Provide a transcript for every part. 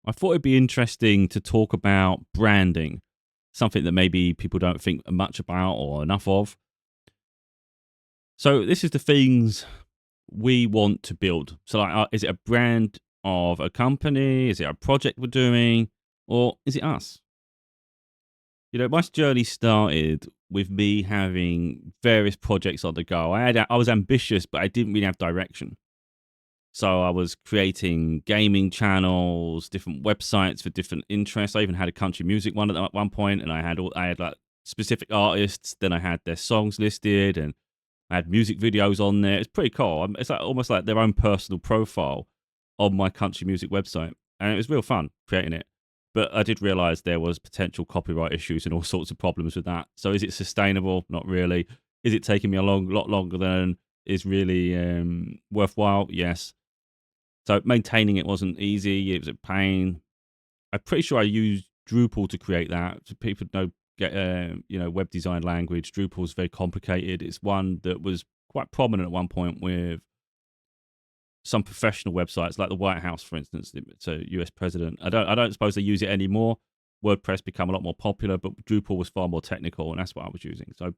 I thought it'd be interesting to talk about branding, something that maybe people don't think much about or enough of. So, this is the things we want to build. So, like, is it a brand of a company? Is it a project we're doing? Or is it us? My journey started with me having various projects on the go. I was ambitious, but I didn't really have direction. So I was creating gaming channels, different websites for different interests. I even had a country music one at one point, and I had like specific artists. Then I had their songs listed, and I had music videos on there. It's pretty cool. It's like almost like their own personal profile on my country music website, and it was real fun creating it. But I did realize there was potential copyright issues and all sorts of problems with that. So is it sustainable? Not really. Is it taking me a lot longer than is really worthwhile? Yes. So maintaining it wasn't easy. It was a pain. I'm pretty sure I used Drupal to create that. So people know get web design language. Drupal is very complicated. It's one that was quite prominent at one point with some professional websites, like the White House, for instance. It's a US president. I don't suppose they use it anymore. WordPress become a lot more popular, but Drupal was far more technical, and that's what I was using. So,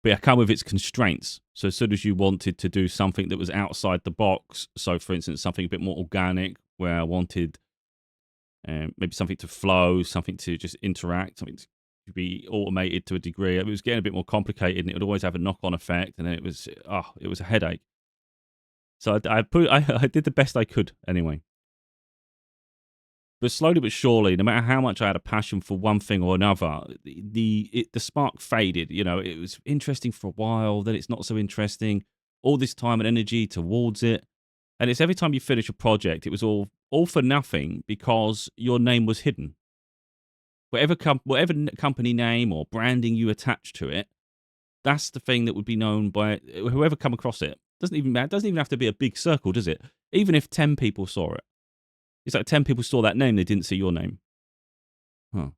but it come with its constraints. So as soon as you wanted to do something that was outside the box, so for instance, something a bit more organic, where I wanted maybe something to flow, something to just interact, something to be automated to a degree, it was getting a bit more complicated, and it would always have a knock-on effect, and then it was a headache. So I did the best I could anyway. But slowly but surely, no matter how much I had a passion for one thing or another, the spark faded. It was interesting for a while, then it's not so interesting. All this time and energy towards it, and it's every time you finish a project, it was all for nothing because your name was hidden. Whatever company name or branding you attach to it, that's the thing that would be known by whoever come across it. Doesn't even matter. It doesn't even have to be a big circle, does it? Even if 10 people saw it, it's like 10 people saw that name, they didn't see your name. Huh.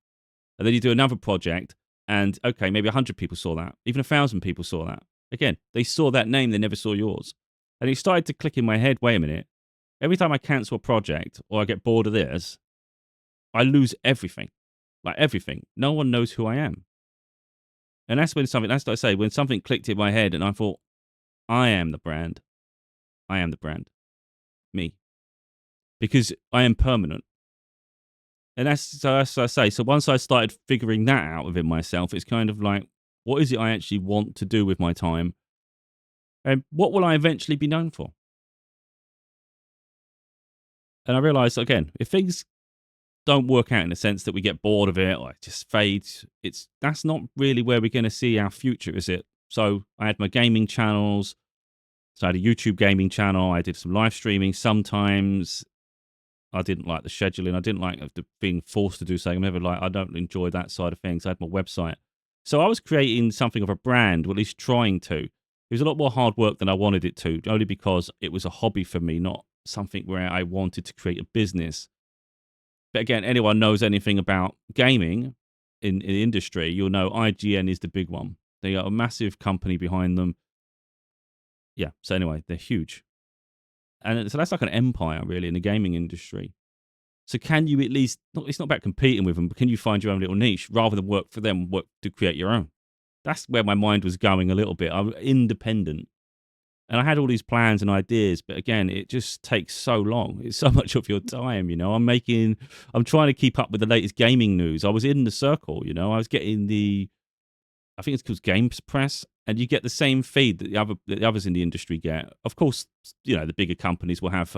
And then you do another project, and okay, maybe 100 people saw that. Even 1,000 people saw that. Again, they saw that name, they never saw yours. And it started to click in my head. Wait a minute. Every time I cancel a project or I get bored of this, I lose everything. Like everything. No one knows who I am. And that's that's what I say, when something clicked in my head and I thought, I am the brand. I am the brand. Me. Because I am permanent. And that's what I say. So once I started figuring that out within myself, it's kind of like, what is it I actually want to do with my time? And what will I eventually be known for? And I realized, again, if things don't work out in the sense that we get bored of it or it just fades, that's not really where we're going to see our future, is it? So I had my gaming channels. So I had a YouTube gaming channel. I did some live streaming sometimes. I didn't like the scheduling. I didn't like being forced to do something. I don't enjoy that side of things. I had my website. So I was creating something of a brand, or at least trying to. It was a lot more hard work than I wanted it to, only because it was a hobby for me, not something where I wanted to create a business. But again, anyone knows anything about gaming in the industry, you'll know IGN is the big one. They got a massive company behind them. Yeah. So anyway, they're huge. And so that's like an empire, really, in the gaming industry. So can you at least, it's not about competing with them, but can you find your own little niche rather than work for them, work to create your own? That's where my mind was going a little bit. I'm independent. And I had all these plans and ideas, but again, it just takes so long. It's so much of your time, I'm trying to keep up with the latest gaming news. I was in the circle, I was getting I think it's called Games Press, and you get the same feed that the others in the industry get. Of course, the bigger companies will have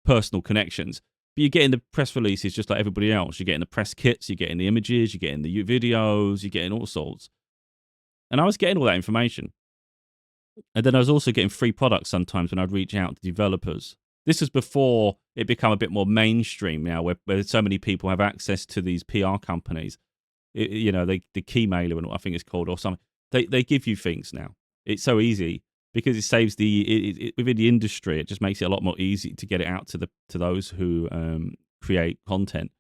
personal connections, but you're getting the press releases just like everybody else. You're getting the press kits, you're getting the images, you're getting the videos, you're getting all sorts. And I was getting all that information. And then I was also getting free products sometimes when I'd reach out to developers. This was before it became a bit more mainstream now, where so many people have access to these PR companies. The key mailer, and I think it's called, or something. They give you things now. It's so easy because it saves within the industry. It just makes it a lot more easy to get it out to those who create content.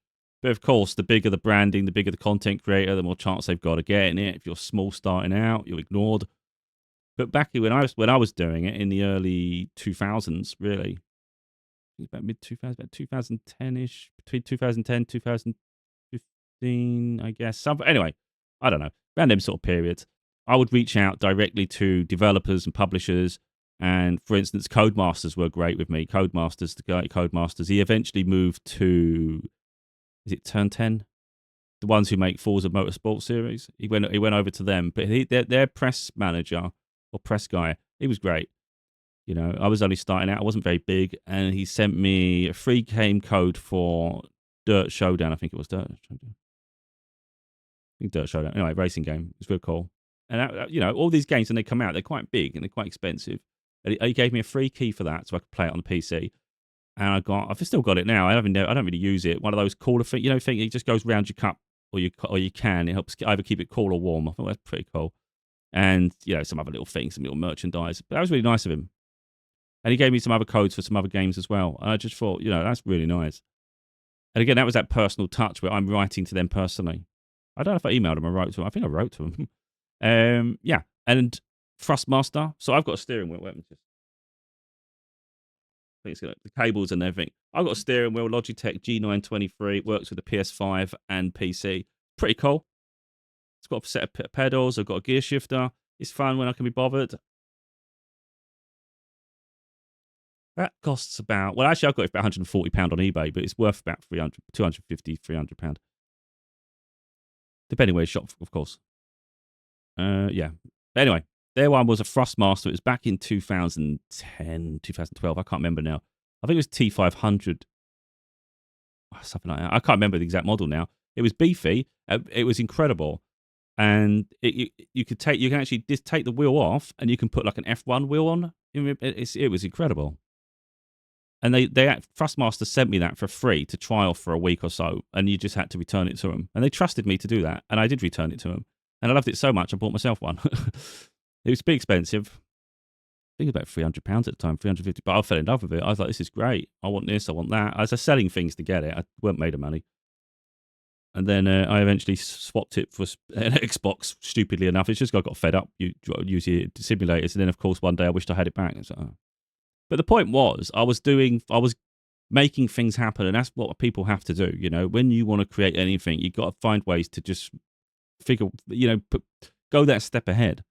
But of course, the bigger the branding, the bigger the content creator, the more chance they've got of getting it. If you're small starting out, you're ignored. But back when I was doing it in the early 2000s, really, think it's about mid 2000, about 2010 ish, between 2010 2015, I guess. Anyway, I don't know. Around them sort of periods, I would reach out directly to developers and publishers. And for instance, Codemasters were great with me. Codemasters, the guy at Codemasters, he eventually moved to, is it Turn 10? The ones who make Forza Motorsport series. He went over to them, but their press manager or press guy, he was great. You know, I was only starting out. I wasn't very big, and he sent me a free game code for Dirt Showdown. I think it was Dirt Showdown. I think Dirt Showdown. Anyway, racing game. It's real cool. And you know, all these games when they come out, they're quite big and they're quite expensive. And he gave me a free key for that, so I could play it on the PC. And I've still got it now. I don't really use it. One of those cooler things, you know, it just goes round your cup or you can. It helps either keep it cool or warm. I thought that's pretty cool. And you know, some other little things, some little merchandise. But that was really nice of him. And he gave me some other codes for some other games as well. And I just thought, you know, that's really nice. And again, that was that personal touch where I'm writing to them personally. I don't know if I emailed them or wrote to them. I think I wrote to them. Yeah. And Thrustmaster. So I've got a steering wheel. I think it's got the cables and everything. I've got a steering wheel, Logitech G923. It works with the PS5 and PC. Pretty cool. It's got a set of pedals. I've got a gear shifter. It's fun when I can be bothered. That costs about, well, actually, I've got it for about £140 on eBay, but it's worth about £250, £300. Depending where it's shop, of course. Yeah. But anyway, their one was a Thrustmaster. It was back in 2010, 2012. I can't remember now. I think it was T500. Something like that. I can't remember the exact model now. It was beefy. It was incredible. And you can actually just take the wheel off and you can put like an F1 wheel on. It was incredible. And Thrustmaster sent me that for free to trial for a week or so, and you just had to return it to them. And they trusted me to do that, and I did return it to them. And I loved it so much, I bought myself one. It was pretty expensive. I think about £300 at the time, 350. But I fell in love with it. I was like, this is great. I want this, I want that. I was selling things to get it. I weren't made of money. And then I eventually swapped it for an Xbox, stupidly enough. It's just I got fed up using simulators. And then, of course, one day I wished I had it back. So, but the point was, I was making things happen, and that's what people have to do. You know, when you want to create anything, you've got to find ways to just figure, you know, go that step ahead.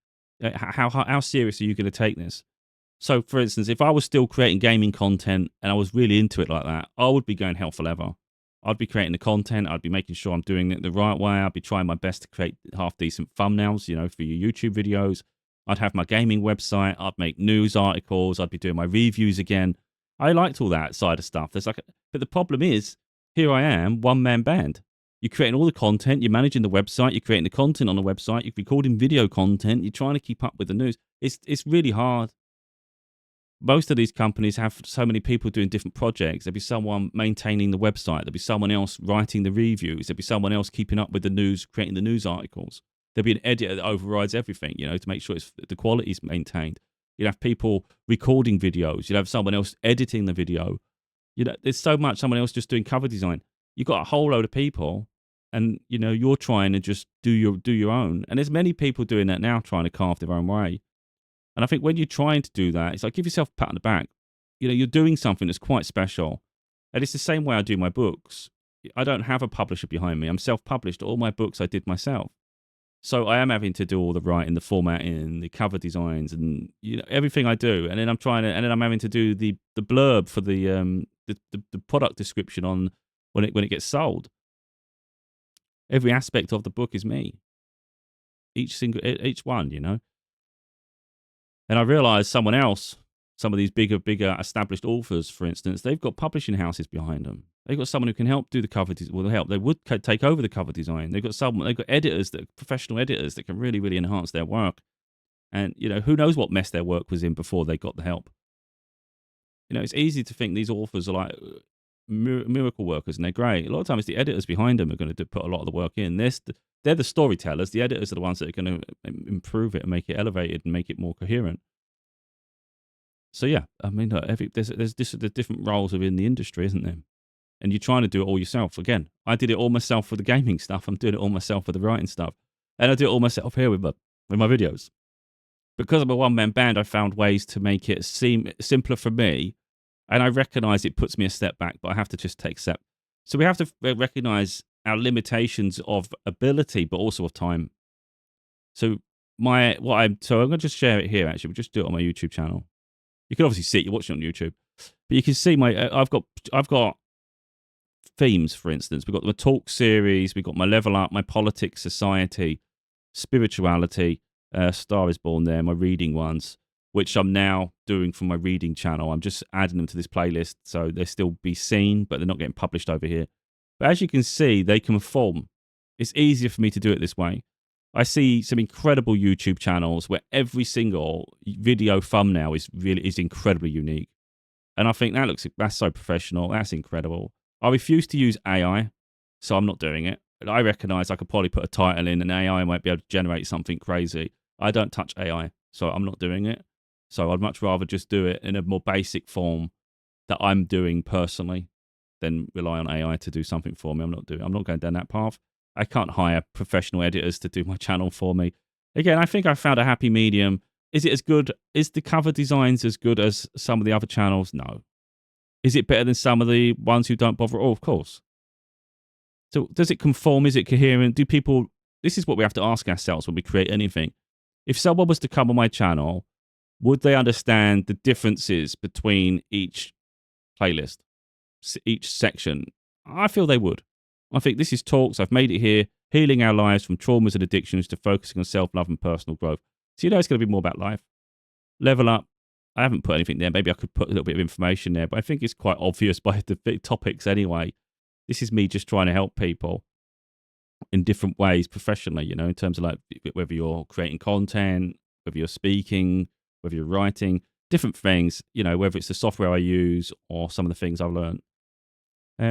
How serious are you going to take this? So, for instance, if I was still creating gaming content and I was really into it like that, I would be going hell for leather. I'd be creating the content. I'd be making sure I'm doing it the right way. I'd be trying my best to create half-decent thumbnails, you know, for your YouTube videos. I'd have my gaming website. I'd make news articles. I'd be doing my reviews again. I liked all that side of stuff. But the problem is, here I am, one-man band. You're creating all the content. You're managing the website. You're creating the content on the website. You're recording video content. You're trying to keep up with the news. It's really hard. Most of these companies have so many people doing different projects. There'll be someone maintaining the website. There'll be someone else writing the reviews. There'll be someone else keeping up with the news, creating the news articles. There'll be an editor that overrides everything, you know, to make sure the quality is maintained. You'll have people recording videos. You'll have someone else editing the video. You know, there's so much. Someone else just doing cover design. You've got a whole load of people, and you know you're trying to just do your own. And there's many people doing that now, trying to carve their own way. And I think when you're trying to do that, it's like give yourself a pat on the back. You know, you're doing something that's quite special. And it's the same way I do my books. I don't have a publisher behind me. I'm self-published. All my books I did myself. So I am having to do all the writing, the formatting, the cover designs, and you know everything I do. And then I'm having to do the blurb for the product description on when it gets sold. Every aspect of the book is me. Each one, you know. And I realised some of these bigger established authors, for instance, they've got publishing houses behind them. They've got someone who can help do the cover design. Well, help. They would take over the cover design. They've got editors, professional editors that can really, really enhance their work. And, you know, who knows what mess their work was in before they got the help. You know, it's easy to think these authors are like miracle workers and they're great. A lot of times the editors behind them are going to put a lot of the work in. They're the storytellers. The editors are the ones that are going to improve it and make it elevated and make it more coherent. So, yeah, I mean, there's different roles within the industry, isn't there? And you're trying to do it all yourself. Again, I did it all myself for the gaming stuff. I'm doing it all myself for the writing stuff. And I do it all myself here with my videos. Because I'm a one-man band, I found ways to make it seem simpler for me And I recognize it puts me a step back, but I have to just take a step. So we have to recognize our limitations of ability, but also of time. So so I'm going to just share it here. Actually, we'll just do it on my YouTube channel. You can obviously see it. You're watching on YouTube, but you can see I've got themes. For instance, we've got the talk series, we've got my level up, my politics, society, spirituality. Star is Born there, my reading ones, which I'm now doing from my reading channel. I'm just adding them to this playlist so they still be seen, but they're not getting published over here. But as you can see, they conform. It's easier for me to do it this way. I see some incredible YouTube channels where every single video thumbnail is incredibly unique. And I think that's so professional. That's incredible. I refuse to use AI, so I'm not doing it. But I recognize I could probably put a title in and AI might be able to generate something crazy. I don't touch AI, so I'm not doing it. So I'd much rather just do it in a more basic form that I'm doing personally than rely on AI to do something for me. I'm not going down that path. I can't hire professional editors to do my channel for me. Again, I think I found a happy medium. Is it as good? Is the cover designs as good as some of the other channels? No. Is it better than some of the ones who don't bother at all? Of course. So does it conform? Is it coherent? This is what we have to ask ourselves when we create anything. If someone was to come on my channel, would they understand the differences between each playlist, each section? I feel they would. I think this is talks. I've made it here, healing our lives from traumas and addictions to focusing on self-love and personal growth. So it's going to be more about life. Level up. I haven't put anything there. Maybe I could put a little bit of information there, but I think it's quite obvious by the big topics anyway. This is me just trying to help people in different ways professionally, in terms of like whether you're creating content, whether you're speaking, whether you're writing, different things, whether it's the software I use or some of the things I've learned.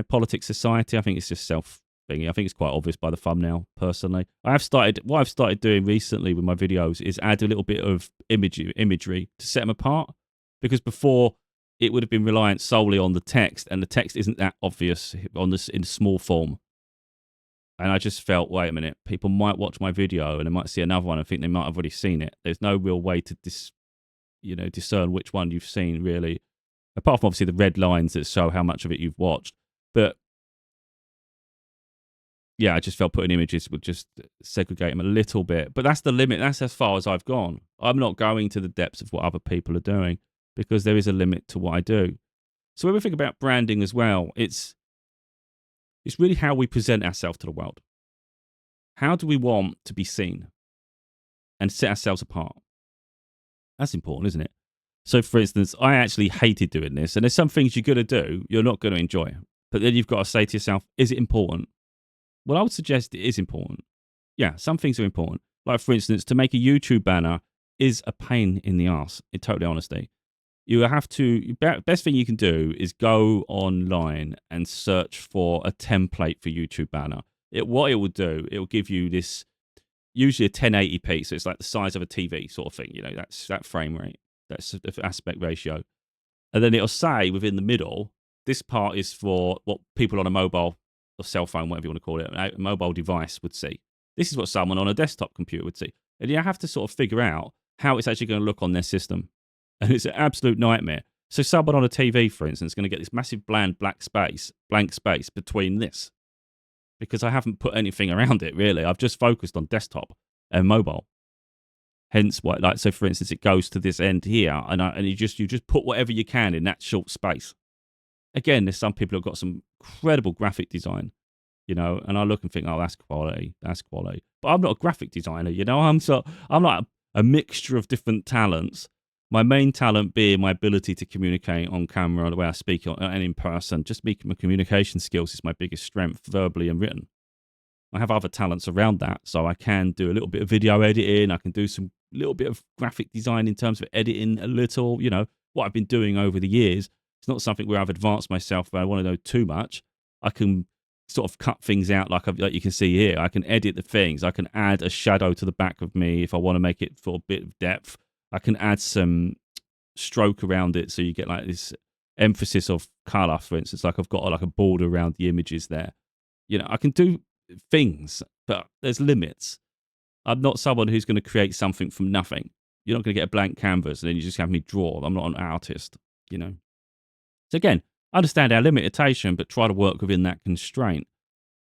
Politics, society, I think it's just self-thingy. I think it's quite obvious by the thumbnail, personally. What I've started doing recently with my videos is add a little bit of imagery to set them apart, because before it would have been reliant solely on the text, and the text isn't that obvious in small form. And I just felt, wait a minute, people might watch my video and they might see another one and think they might have already seen it. There's no real way to discern which one you've seen, really, apart from obviously the red lines that show how much of it you've watched. But yeah, I just felt putting images would just segregate them a little bit. But that's the limit. That's as far as I've gone. I'm not going to the depths of what other people are doing, because there is a limit to what I do. So when we think about branding as well, it's really how we present ourselves to the world. How do we want to be seen and set ourselves apart? That's important, isn't it? So, for instance, I actually hated doing this. And there's some things you're going to do you're not going to enjoy. But then you've got to say to yourself, is it important? Well, I would suggest it is important. Yeah, some things are important. Like, for instance, to make a YouTube banner is a pain in the ass, in total honesty. You have to, best thing you can do is go online and search for a template for YouTube banner. What it will do, it will give you this, usually a 1080p, so it's like the size of a TV sort of thing, that's that frame rate, that's the aspect ratio. And then it'll say within the middle, this part is for what people on a mobile or cell phone, whatever you want to call it, a mobile device would see. This is what someone on a desktop computer would see. And you have to sort of figure out how it's actually going to look on their system. And it's an absolute nightmare. So someone on a TV, for instance, is going to get this massive blank space between this, because I haven't put anything around it, really. I've just focused on desktop and mobile. Hence why, so for instance, it goes to this end here, and you just put whatever you can in that short space. Again, there's some people who've got some incredible graphic design, and I look and think, oh, that's quality. But I'm not a graphic designer, I'm like a mixture of different talents. My main talent being my ability to communicate on camera, the way I speak and in person. Just my communication skills is my biggest strength, verbally and written. I have other talents around that, so I can do a little bit of video editing. I can do some little bit of graphic design in terms of editing a little, what I've been doing over the years. It's not something where I've advanced myself, but I want to know too much. I can sort of cut things out like you can see here. I can edit the things. I can add a shadow to the back of me if I want to make it for a bit of depth. I can add some stroke around it so you get like this emphasis of color, for instance. Like I've got like a border around the images there. I can do things, but there's limits. I'm not someone who's going to create something from nothing. You're not going to get a blank canvas and then you just have me draw. I'm not an artist, So again, understand our limitation, but try to work within that constraint.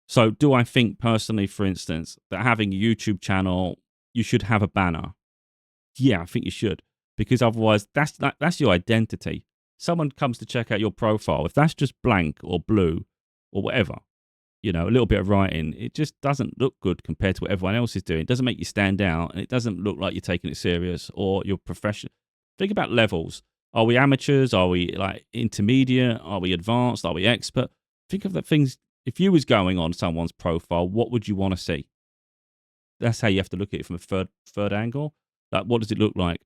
So do I think personally, for instance, that having a YouTube channel, you should have a banner? Yeah, I think you should, because otherwise that's your identity. Someone comes to check out your profile. If that's just blank or blue or whatever, a little bit of writing, it just doesn't look good compared to what everyone else is doing. It doesn't make you stand out, and it doesn't look like you're taking it serious or you're professional. Think about levels. Are we amateurs? Are we like intermediate? Are we advanced? Are we expert? Think of the things. If you was going on someone's profile, what would you want to see? That's how you have to look at it from a third angle. Like, what does it look like?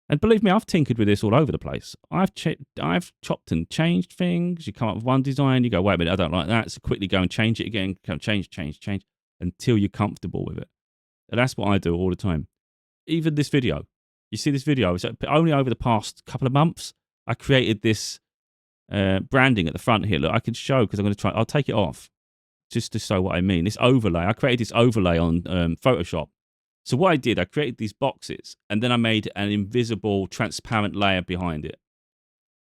And believe me, I've tinkered with this all over the place. I've chopped and changed things. You come up with one design, you go, wait a minute, I don't like that. So quickly go and change it again. Change until you're comfortable with it. And that's what I do all the time. Even this video. You see this video? It's only over the past couple of months, I created this branding at the front here. Look, I can show because I'm going to try. I'll take it off just to show what I mean. This overlay. I created this overlay on Photoshop. So what I did, I created these boxes, and then I made an invisible, transparent layer behind it.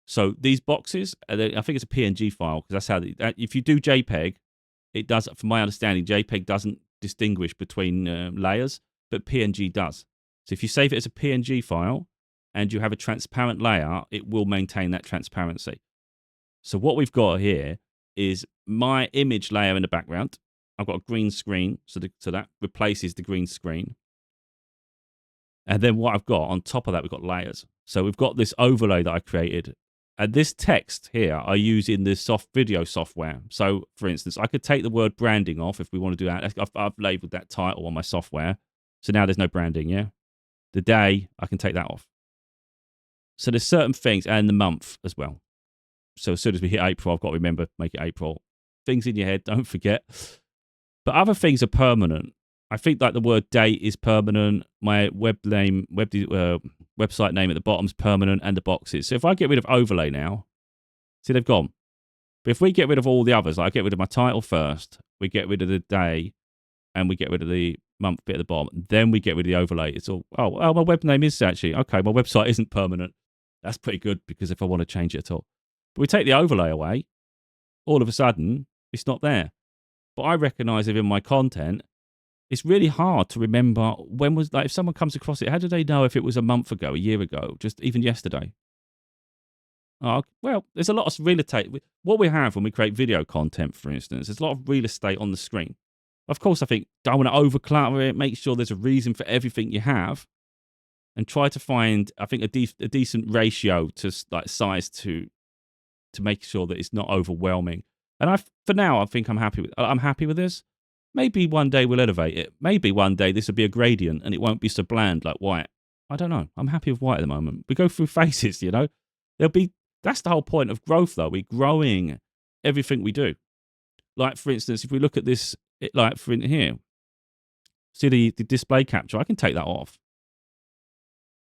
So these boxes, I think it's a PNG file, because that's how, if you do JPEG, it does, from my understanding, JPEG doesn't distinguish between layers, but PNG does. So if you save it as a PNG file, and you have a transparent layer, it will maintain that transparency. So what we've got here is my image layer in the background. I've got a green screen, so that replaces the green screen. And then what I've got on top of that, we've got layers. So we've got this overlay that I created. And this text here, I use in the video software. So, for instance, I could take the word branding off if we want to do that. I've labeled that title on my software. So now there's no branding, yeah? The day, I can take that off. So there's certain things, and the month as well. So as soon as we hit April, I've got to remember, make it April. Things in your head, don't forget. But other things are permanent. I think like the word date is permanent. My website name at the bottom is permanent, and the boxes. So if I get rid of overlay now, see, they've gone. But if we get rid of all the others, like I get rid of my title first, we get rid of the day, and we get rid of the month bit at the bottom, then we get rid of the overlay. It's all, my web name is actually, okay, my website isn't permanent. That's pretty good, because if I want to change it at all. But we take the overlay away, all of a sudden, it's not there. But I recognize within my content, it's really hard to remember when was, like, if someone comes across it, how do they know if it was a month ago, a year ago, just even yesterday? Oh, well, there's a lot of real estate. What we have when we create video content, for instance, there's a lot of real estate on the screen. Of course, I think don't want to overclutter it. Make sure there's a reason for everything you have, and try to find, I think, a decent ratio to like size to make sure that it's not overwhelming. And for now, I think I'm happy with this. Maybe one day we'll elevate it. Maybe one day this will be a gradient and it won't be so bland like white. I don't know. I'm happy with white at the moment. We go through phases, that's the whole point of growth, though. We're growing everything we do. Like, for instance, if we look at this, here, see the display capture, I can take that off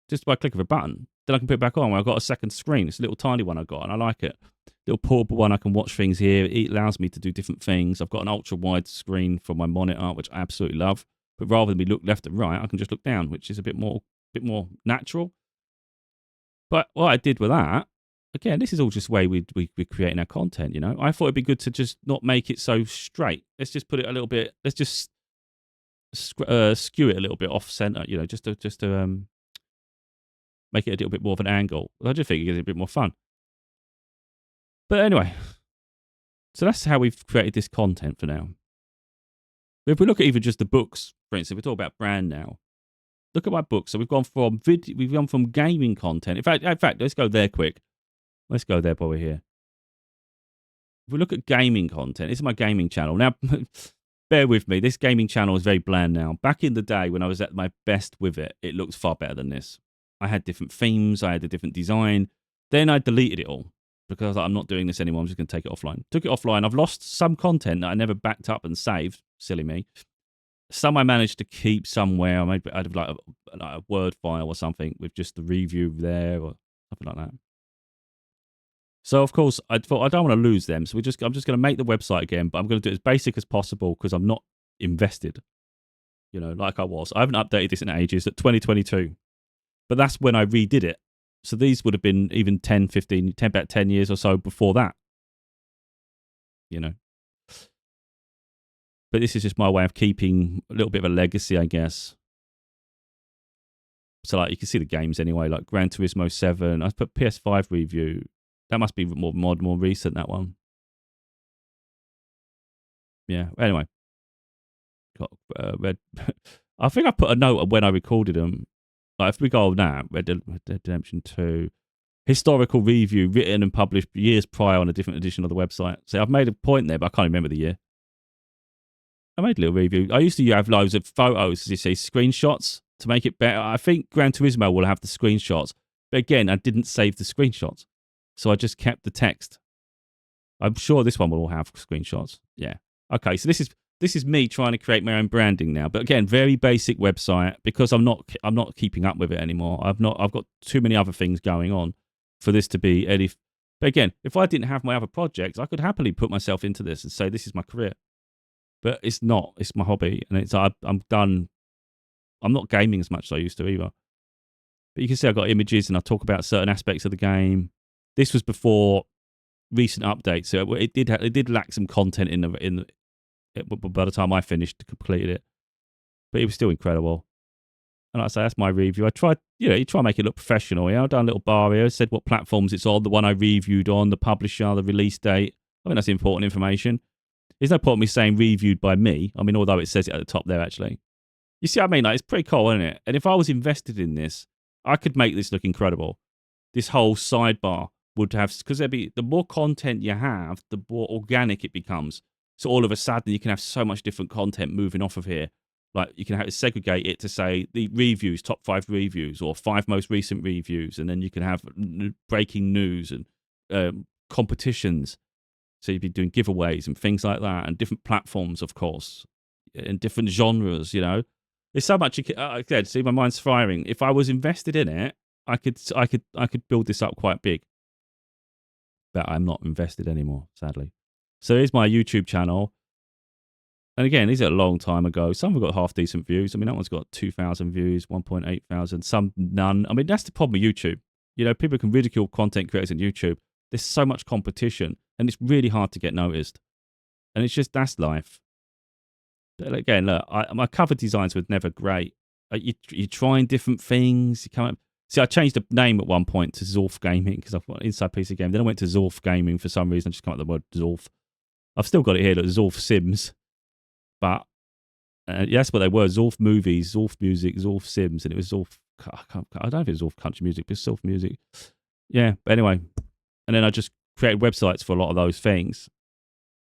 just by click of a button. Then I can put it back on. I've got a second screen. It's a little tiny one I got, and I like it. Little portable one. I can watch things here. It allows me to do different things. I've got an ultra wide screen for my monitor, which I absolutely love. But rather than me look left and right, I can just look down, which is a bit more natural. But what I did with that, again, this is all just the way we're creating our content. I thought it'd be good to just not make it so straight. Let's just put it a little bit. Let's just skew it a little bit off center. Just to make it a little bit more of an angle. I just think it gives it a bit more fun. But anyway, so that's how we've created this content for now. If we look at even just the books, for instance, we're talking about brand now. Look at my books. So we've gone from gaming content. In fact, let's go there quick. Let's go there while we're here. If we look at gaming content, this is my gaming channel. Now, bear with me. This gaming channel is very bland now. Back in the day when I was at my best with it, it looked far better than this. I had different themes. I had a different design. Then I deleted it all, because I was like, I'm not doing this anymore. I'm just going to take it offline. Took it offline. I've lost some content that I never backed up and saved. Silly me. Some I managed to keep somewhere. I made out of like a Word file or something with just the review there or something like that. So, of course, I thought I don't want to lose them. So I'm just going to make the website again, but I'm going to do it as basic as possible because I'm not invested, like I was. I haven't updated this in ages, at 2022. But that's when I redid it. So these would have been even 10, 15, 10, about 10 years or so before that, you know. But this is just my way of keeping a little bit of a legacy, I guess. So like you can see the games anyway, like Gran Turismo 7. I put PS5 review. That must be more recent, that one. Yeah. Anyway, got Red. I think I put a note of when I recorded them. Like if we go now, Red Dead Redemption 2 historical review written and published years prior on a different edition of the website. So I've made a point there, but I can't remember the year. I made a little review. I used to have loads of photos, as you see, screenshots to make it better. I think Gran Turismo will have the screenshots, but again, I didn't save the screenshots, so I just kept the text. I'm sure this one will have screenshots. Yeah. Okay, so this is me trying to create my own branding now, but again, very basic website because I'm not keeping up with it anymore. I've got too many other things going on for this to be any. But again, if I didn't have my other projects, I could happily put myself into this and say this is my career. But it's not. It's my hobby, and I'm done. I'm not gaming as much as I used to either. But you can see I've got images, and I talk about certain aspects of the game. This was before recent updates, so it did lack some content by the time I completed it. But it was still incredible. And like I say, that's my review. I tried, you try and make it look professional. I've done a little bar here. I said what platforms it's on, the one I reviewed on, the publisher, the release date. I think that's important information. There's no point in me saying reviewed by me. I mean, although it says it at the top there, actually. You see what I mean? Like, it's pretty cool, isn't it? And if I was invested in this, I could make this look incredible. This whole sidebar would have, because the more content you have, the more organic it becomes. So all of a sudden, you can have so much different content moving off of here. Like, you can segregate it to say the reviews, top 5 reviews, or 5 most recent reviews. And then you can have breaking news and competitions. So you'd be doing giveaways and things like that, and different platforms, of course, and different genres. There's so much. Again, see, my mind's firing. If I was invested in it, I could build this up quite big. But I'm not invested anymore, sadly. So here's my YouTube channel. And again, these are a long time ago. Some have got half decent views. I mean, that one's got 2,000 views, 1.8 thousand, some none. I mean, that's the problem with YouTube. People can ridicule content creators on YouTube. There's so much competition, and it's really hard to get noticed. And it's just, that's life. But again, look, my cover designs were never great. You're trying different things. You come up. See, I changed the name at one point to Zorf Gaming because I've got an Inside PC game. Then I went to Zorf Gaming for some reason. I just come up with the word Zorf. I've still got it here, look, Zorf Sims. But that's what they were. Zorf Movies, Zorf Music, Zorf Sims. And it was Zorf, I don't know if it was Zorf Country Music, but it's Zorf Music. Yeah, but anyway. And then I just created websites for a lot of those things.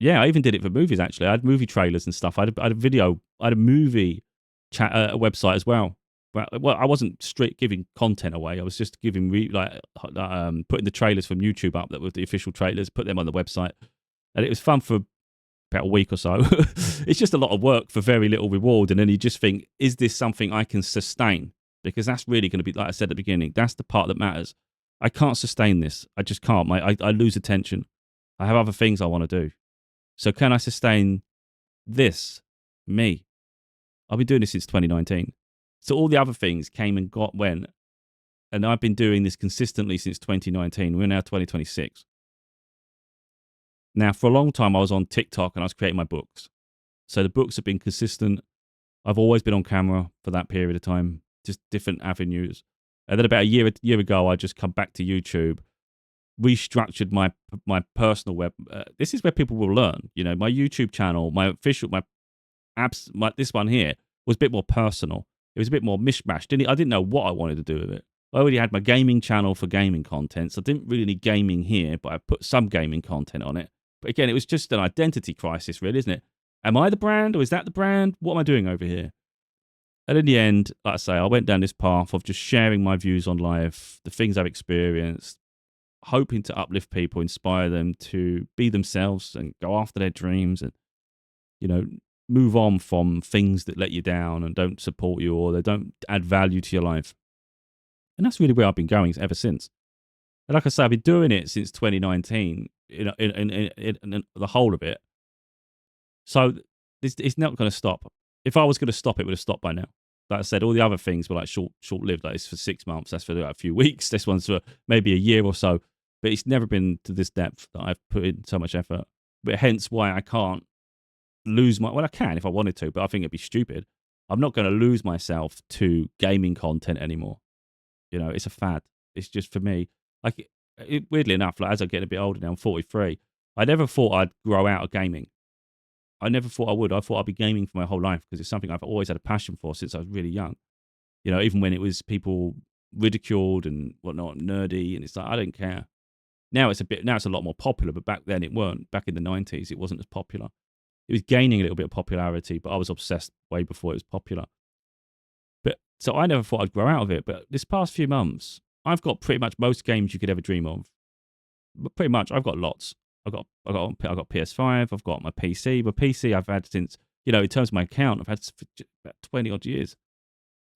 Yeah, I even did it for movies, actually. I had movie trailers and stuff. I had a movie website as well. Well, I wasn't straight giving content away. I was just giving, putting the trailers from YouTube up that were the official trailers, put them on the website. And it was fun for about a week or so. It's just a lot of work for very little reward. And then you just think, is this something I can sustain? Because that's really going to be, like I said at the beginning, that's the part that matters. I can't sustain this. I just can't. I lose attention. I have other things I want to do. So can I sustain this? Me. I've been doing this since 2019. So all the other things came and went. And I've been doing this consistently since 2019. We're now 2026. Now, for a long time, I was on TikTok and I was creating my books. So the books have been consistent. I've always been on camera for that period of time, just different avenues. And then about a year ago, I just come back to YouTube, restructured my personal web. This is where people will learn. My YouTube channel, my apps, this one here was a bit more personal. It was a bit more mishmash. I didn't know what I wanted to do with it. I already had my gaming channel for gaming content, so I didn't really need gaming here, but I put some gaming content on it. But again, it was just an identity crisis, really, isn't it? Am I the brand, or is that the brand? What am I doing over here? And in the end, like I say, I went down this path of just sharing my views on life, the things I've experienced, hoping to uplift people, inspire them to be themselves and go after their dreams and, move on from things that let you down and don't support you or they don't add value to your life. And that's really where I've been going ever since. And like I say, I've been doing it since 2019, in the whole of it. So it's not going to stop. If I was going to stop, it would have stopped by now. Like I said, all the other things were like short-lived. Like it's for 6 months. That's for like a few weeks. This one's for maybe a year or so. But it's never been to this depth that I've put in so much effort. But hence why I can't lose my. Well, I can if I wanted to, but I think it'd be stupid. I'm not going to lose myself to gaming content anymore. It's a fad. It's just for me. Like weirdly enough, like as I get a bit older now, I'm 43. I never thought I'd grow out of gaming. I never thought I would. I thought I'd be gaming for my whole life because it's something I've always had a passion for since I was really young. Even when it was people ridiculed and whatnot, nerdy, and it's like I don't care. Now it's a lot more popular, but back then it weren't. Back in the 90s, it wasn't as popular. It was gaining a little bit of popularity, but I was obsessed way before it was popular. But so I never thought I'd grow out of it. But this past few months, I've got pretty much most games you could ever dream of. But pretty much, I've got lots. I've got PS5. I've got my PC. My PC I've had since in terms of my account, I've had for about 20 odd years.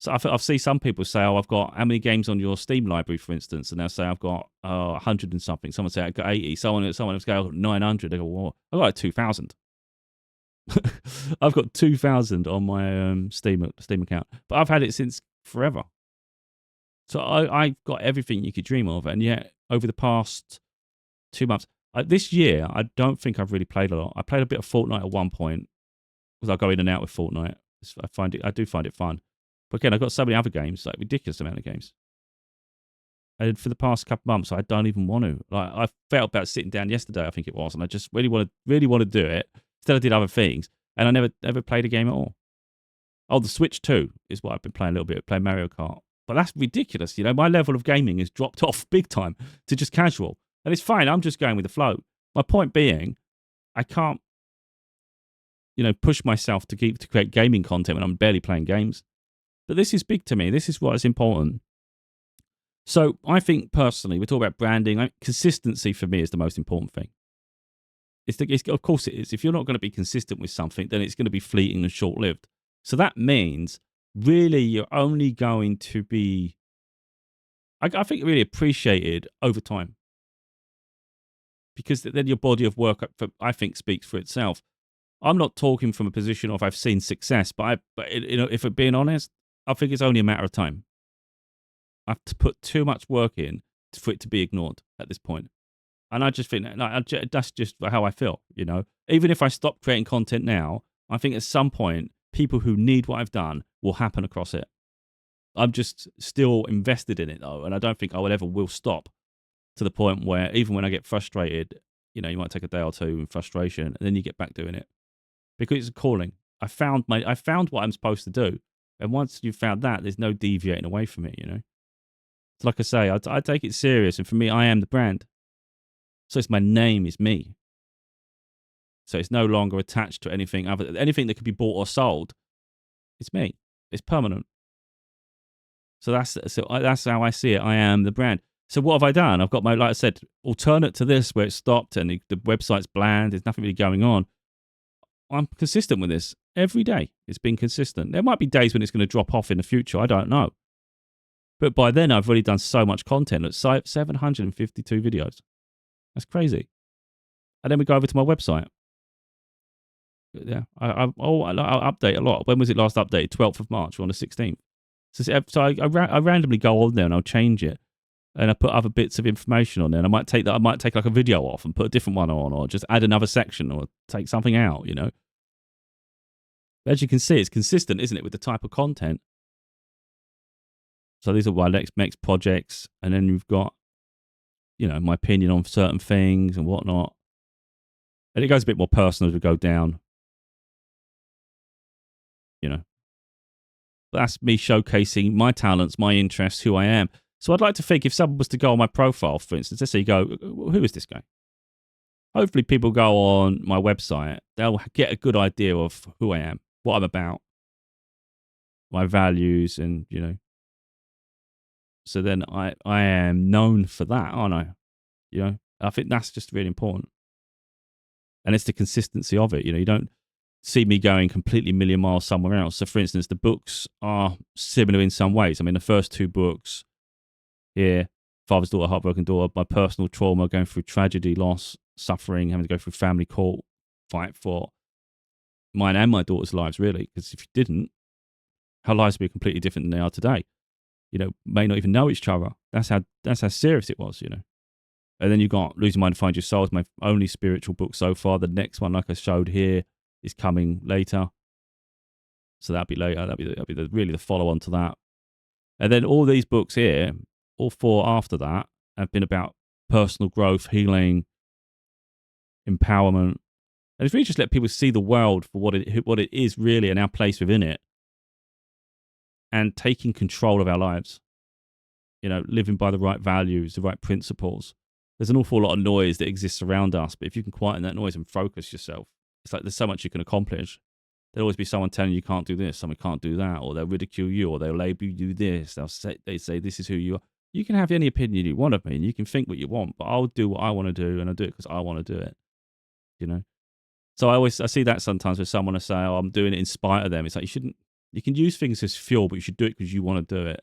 So I've seen some people say, "Oh, I've got how many games on your Steam library, for instance?" And they'll say, "I've got 100 and something." Someone say, "I've got 80." Someone else go, "I've got 900." They go, "Well, I've got like 2,000." I've got 2,000 on my Steam account, but I've had it since forever. So I've got everything you could dream of, and yet over the past 2 months, this year, I don't think I've really played a lot. I played a bit of Fortnite at one point because I go in and out with Fortnite. I do find it fun, but again, I've got so many other games, like ridiculous amount of games. And for the past couple of months, I don't even want to. Like I felt about sitting down yesterday, I think it was, and I just really want to do it. Instead, I did other things, and I never played a game at all. Oh, the Switch 2 is what I've been playing a little bit. Playing Mario Kart, but that's ridiculous. My level of gaming has dropped off big time to just casual, and it's fine. I'm just going with the flow. My point being, I can't, push myself to create gaming content when I'm barely playing games. But this is big to me. This is what is important. So I think personally, we're talking about branding. Consistency for me is the most important thing. Of course it is. If you're not going to be consistent with something, then it's going to be fleeting and short-lived. So that means really you're only going to be, I think, really appreciated over time. Because then your body of work, I think, speaks for itself. I'm not talking from a position of I've seen success, but if I'm being honest, I think it's only a matter of time. I have to put too much work in for it to be ignored at this point. And I just think that's just how I feel, Even if I stop creating content now, I think at some point, people who need what I've done will happen across it. I'm just still invested in it, though, and I don't think I will stop to the point where even when I get frustrated, you might take a day or two in frustration, and then you get back doing it. Because it's a calling. I found what I'm supposed to do. And once you've found that, there's no deviating away from it, It's like I say, I take it serious, and for me, I am the brand. So it's my name is me. So it's no longer attached to anything anything that could be bought or sold. It's me. It's permanent. So that's how I see it. I am the brand. So what have I done? I've got like I said, alternate to this where it stopped and the website's bland. There's nothing really going on. I'm consistent with this every day. It's been consistent. There might be days when it's going to drop off in the future. I don't know. But by then, I've already done so much content. It's 752 videos. That's crazy. And then we go over to my website. Yeah, I'll update a lot. When was it last updated? 12th of March or on the 16th. So I randomly go on there and I'll change it. And I put other bits of information on there. And I might take like a video off and put a different one on, or just add another section or take something out, As you can see, it's consistent, isn't it, with the type of content? So these are my next projects. And then you've got, my opinion on certain things and whatnot. And it goes a bit more personal as we go down. But that's me showcasing my talents, my interests, who I am. So I'd like to think if someone was to go on my profile, for instance, let's say you go, who is this guy? Hopefully people go on my website, they'll get a good idea of who I am, what I'm about, my values, and, so then I am known for that, aren't I? I think that's just really important. And it's the consistency of it. You don't see me going completely million miles somewhere else. So for instance, the books are similar in some ways. I mean, the first two books here, Father's Daughter, Heartbroken Daughter, my personal trauma, going through tragedy, loss, suffering, having to go through family court, fight for mine and my daughter's lives, really. Because if you didn't, Our lives would be completely different than they are today. May not even know each other. That's how serious it was. And then you got Losing Mind to Find Your Soul. It's my only spiritual book so far. The next one, like I showed here, is coming later. So that'll be later. That'll be really the follow on to that. And then all these books here, all 4 after that, have been about personal growth, healing, empowerment. And it's really just let people see the world for what it is really, and our place within it, and taking control of our lives. Living by the right values, the right principles. There's an awful lot of noise that exists around us, but if you can quieten that noise and focus yourself, it's like there's so much you can accomplish. There'll always be someone telling you can't do this, someone can't do that, or they'll ridicule you, or they'll label you this. They say this is who you are. You can have any opinion you want of me, and you can think what you want, but I'll do what I want to do, and I'll do it because I want to do it. So I see that sometimes with someone to say, "Oh, I'm doing it in spite of them." It's like you can use things as fuel, but you should do it because you want to do it.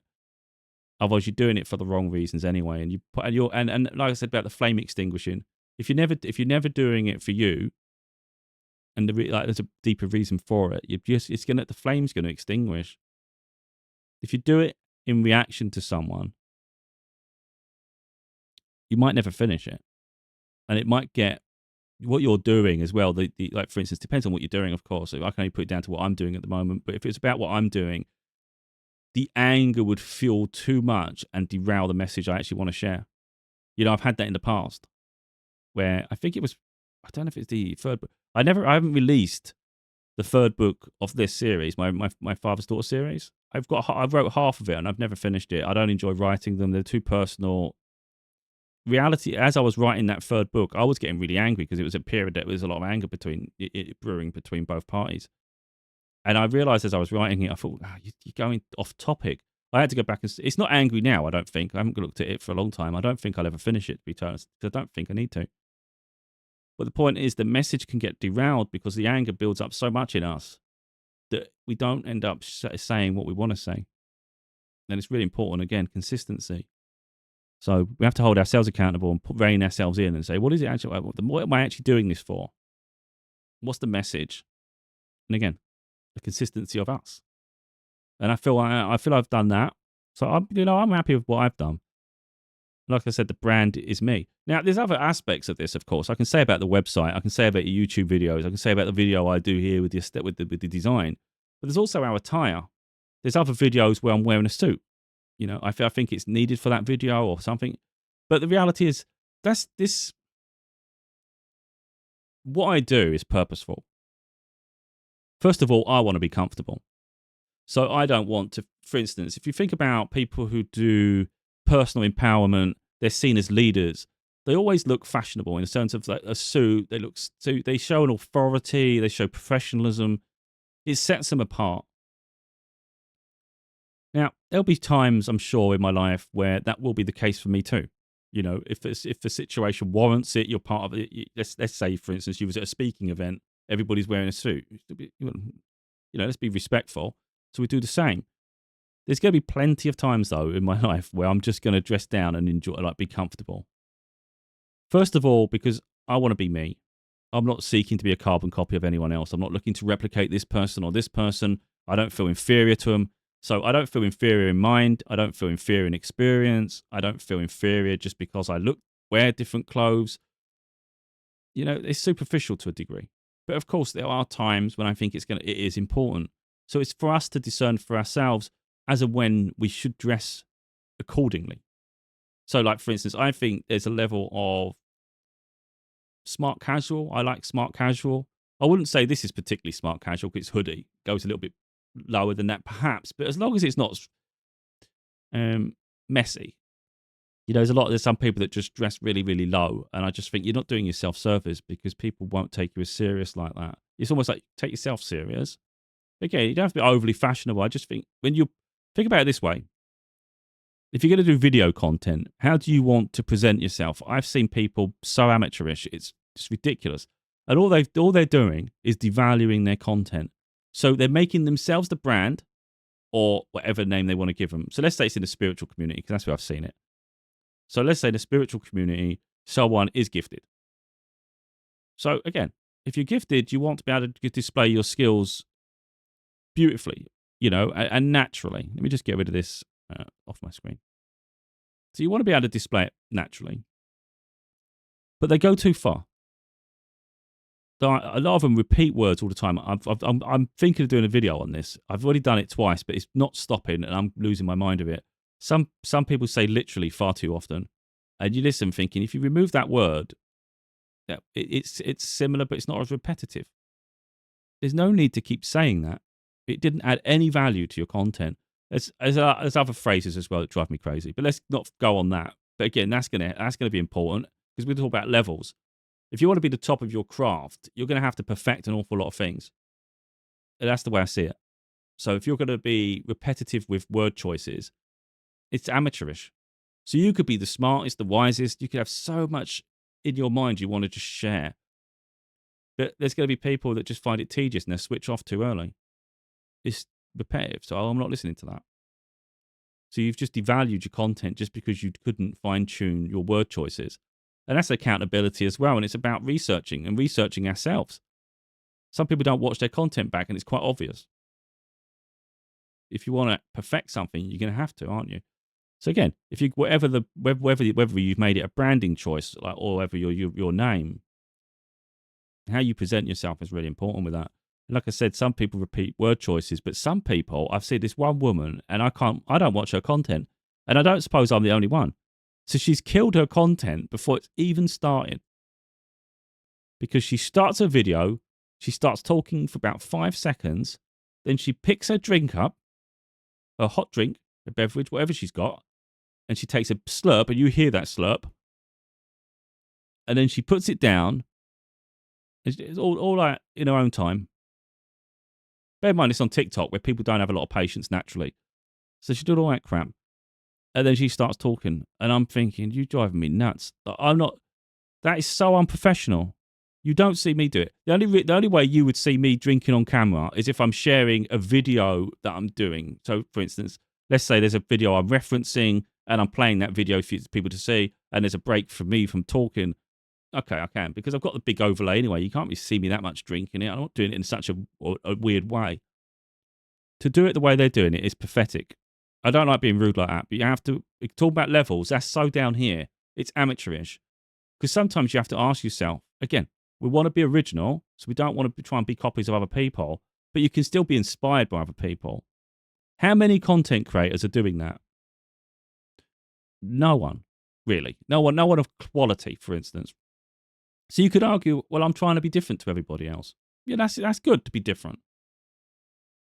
Otherwise, you're doing it for the wrong reasons anyway. And like I said about the flame extinguishing, if you're never doing it for you, and there's a deeper reason for it, the flame's gonna extinguish. If you do it in reaction to someone, you might never finish it, and it might get what you're doing as well. Like for instance, depends on what you're doing, of course. So I can only put it down to what I'm doing at the moment. But if it's about what I'm doing, the anger would fuel too much and derail the message I actually want to share. I've had that in the past where I think it was, I don't know if it's the 3rd book. I haven't released the 3rd book of this series, my Father's Daughter series. I wrote half of it and I've never finished it. I don't enjoy writing them. They're too personal. Reality, as I was writing that 3rd book, I was getting really angry because it was a period that there was a lot of anger brewing between both parties. And I realized as I was writing it, I thought, you're going off topic. I had to go back and it's not angry now, I don't think. I haven't looked at it for a long time. I don't think I'll ever finish it, to be honest. I don't think I need to. But the point is the message can get derailed because the anger builds up so much in us that we don't end up saying what we want to say. And it's really important, again, consistency. So we have to hold ourselves accountable and rein ourselves in and say, what is it actually? What am I actually doing this for? What's the message? And again, the consistency of us. And I feel I've done that. So I'm happy with what I've done. Like I said, the brand is me. Now, there's other aspects of this, of course. I can say about the website. I can say about the YouTube videos. I can say about the video I do here with the design. But there's also our attire. There's other videos where I'm wearing a suit. I think it's needed for that video or something. But the reality is, what I do is purposeful. First of all, I want to be comfortable. So I don't want to, for instance, if you think about people who do personal empowerment, they're seen as leaders. They always look fashionable in the sense of like a suit. They show an authority. They show professionalism. It sets them apart. Now, there'll be times, I'm sure, in my life where that will be the case for me too. If the situation warrants it, you're part of it. Let's say, for instance, you was at a speaking event, everybody's wearing a suit. Let's be respectful. So we do the same. There's going to be plenty of times, though, in my life where I'm just going to dress down and enjoy, be comfortable. First of all, because I want to be me. I'm not seeking to be a carbon copy of anyone else. I'm not looking to replicate this person or this person. I don't feel inferior to them. So I don't feel inferior in mind. I don't feel inferior in experience. I don't feel inferior just because I wear different clothes. It's superficial to a degree. But of course, there are times when I think it is important. So it's for us to discern for ourselves as and when we should dress accordingly. So like, for instance, I think there's a level of smart casual. I like smart casual. I wouldn't say this is particularly smart casual because it's hoodie. It goes a little bit lower than that perhaps, but as long as it's not messy. There's some people that just dress really, really low, and I just think you're not doing yourself service because people won't take you as serious like that. It's almost like take yourself serious. Again, you don't have to be overly fashionable. I just think when you think about it this way, if you're going to do video content, how do you want to present yourself? I've seen people so amateurish, it's just ridiculous. And all they're doing is devaluing their content. So they're making themselves the brand or whatever name they want to give them. So let's say it's in the spiritual community, because that's where I've seen it. So let's say in the spiritual community, someone is gifted. So again, if you're gifted, you want to be able to display your skills beautifully. and naturally. Let me just get rid of this off my screen. So you want to be able to display it naturally, but they go too far. A lot of them repeat words all the time. I'm thinking of doing a video on this. I've already done it twice, but it's not stopping, and I'm losing my mind of it. Some people say literally far too often, and you listen thinking, if you remove that word, it's similar, but it's not as repetitive. There's no need to keep saying that. It didn't add any value to your content. There's other phrases as well that drive me crazy, but let's not go on that. But again, that's gonna be important because we talk about levels. If you want to be the top of your craft, you're going to have to perfect an awful lot of things. And that's the way I see it. So if you're going to be repetitive with word choices, it's amateurish. So you could be the smartest, the wisest. You could have so much in your mind you want to just share. But there's going to be people that just find it tedious and they switch off too early. It's repetitive, so I'm not listening to that. So you've just devalued your content just because you couldn't fine-tune your word choices. And that's accountability as well. And it's about researching ourselves. Some people don't watch their content back, and it's quite obvious. If you want to perfect something, you're going to have to, aren't you? So again, if you whether you've made it a branding choice, or whether your name, how you present yourself is really important with that. And like I said, some people repeat word choices, but some people, I've seen this one woman, and I don't watch her content, and I don't suppose I'm the only one. So she's killed her content before it's even started. Because she starts her video, she starts talking for about 5 seconds, then she picks her drink up, a hot drink, a beverage, whatever she's got, and she takes a slurp, and you hear that slurp, and then she puts it down. It's all like in her own time. Bear in mind, it's on TikTok where people don't have a lot of patience naturally. So she did all that crap. And then she starts talking, and I'm thinking, you're driving me nuts. That is so unprofessional. You don't see me do it. The only way you would see me drinking on camera is if I'm sharing a video that I'm doing. So, for instance, let's say there's a video I'm referencing, and I'm playing that video for people to see, and there's a break for me from talking. Okay, I can, because I've got the big overlay anyway. You can't really see me that much drinking it. I'm not doing it in such a weird way. To do it the way they're doing it is pathetic. I don't like being rude like that, but you have to talk about levels. That's so down here. It's amateurish. Because sometimes you have to ask yourself, again, we want to be original, so we don't want to try and be copies of other people, but you can still be inspired by other people. How many content creators are doing that? No one, really. No one of quality, for instance. So you could argue, well, I'm trying to be different to everybody else. Yeah, that's good to be different.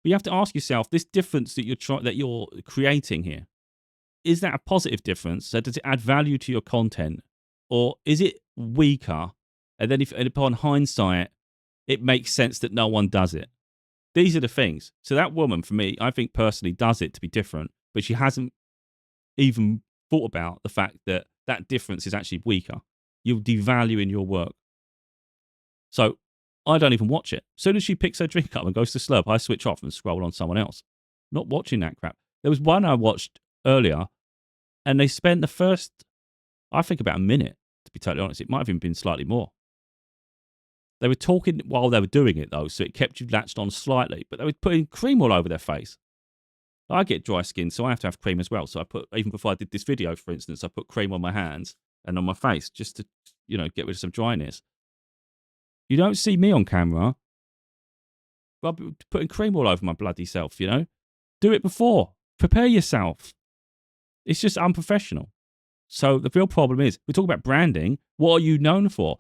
But you have to ask yourself, this difference that you're creating here, is that a positive difference? So does it add value to your content? Or is it weaker? And then and upon hindsight, it makes sense that no one does it. These are the things. So that woman, for me, I think personally does it to be different, but she hasn't even thought about the fact that that difference is actually weaker. You're devaluing your work. So I don't even watch it. As soon as she picks her drink up and goes to slurp, I switch off and scroll on someone else. Not watching that crap. There was one I watched earlier, and they spent the first, I think, about a minute, to be totally honest. It might have even been slightly more. They were talking while they were doing it, though, so it kept you latched on slightly, but they were putting cream all over their face. I get dry skin, so I have to have cream as well. So even before I did this video, for instance, I put cream on my hands and on my face just to, get rid of some dryness. You don't see me on camera putting cream all over my bloody self, Do it before. Prepare yourself. It's just unprofessional. So the real problem is, we talk about branding. What are you known for?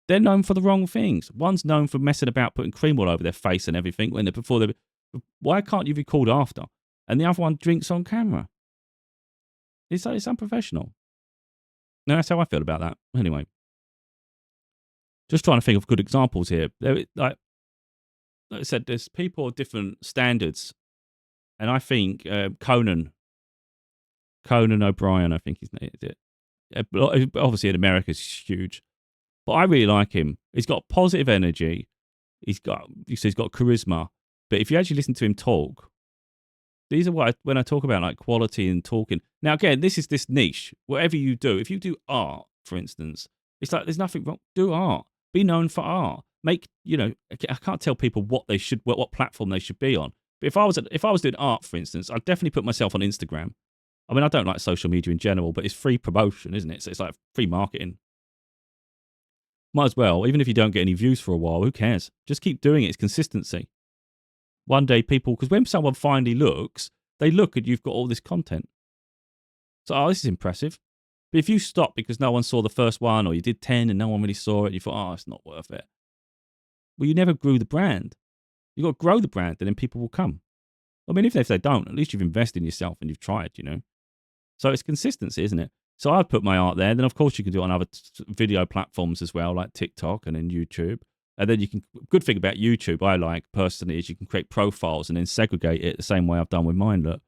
They're known for the wrong things. One's known for messing about, putting cream all over their face and everything. Why can't you record after? And the other one drinks on camera. It's unprofessional. No, that's how I feel about that. Anyway, just trying to think of good examples here. Like I said, there's people of different standards, and I think Conan O'Brien, I think his name is it. Obviously, in America, is huge, but I really like him. He's got positive energy. He's got charisma. But if you actually listen to him talk, these are when I talk about like quality and talking. Now, again, this is this niche. Whatever you do, if you do art, for instance, it's like there's nothing wrong. Do art. Be known for art. I can't tell people what platform they should be on. But if I was doing art, for instance, I'd definitely put myself on Instagram. I mean, I don't like social media in general, but it's free promotion, isn't it? So it's like free marketing. Might as well, even if you don't get any views for a while, who cares? Just keep doing it. It's consistency. One day people, because when someone finally looks, they look and you've got all this content. So, oh, this is impressive. But if you stop because no one saw the first one, or you did 10 and no one really saw it, and you thought, oh, it's not worth it. Well, you never grew the brand. You've got to grow the brand, and then people will come. I mean, if they don't, at least you've invested in yourself and you've tried, So it's consistency, isn't it? So I've put my art there. Then, of course, you can do it on other video platforms as well, like TikTok and then YouTube. And then good thing about YouTube, I like personally, is you can create profiles and then segregate it the same way I've done with mine. Look.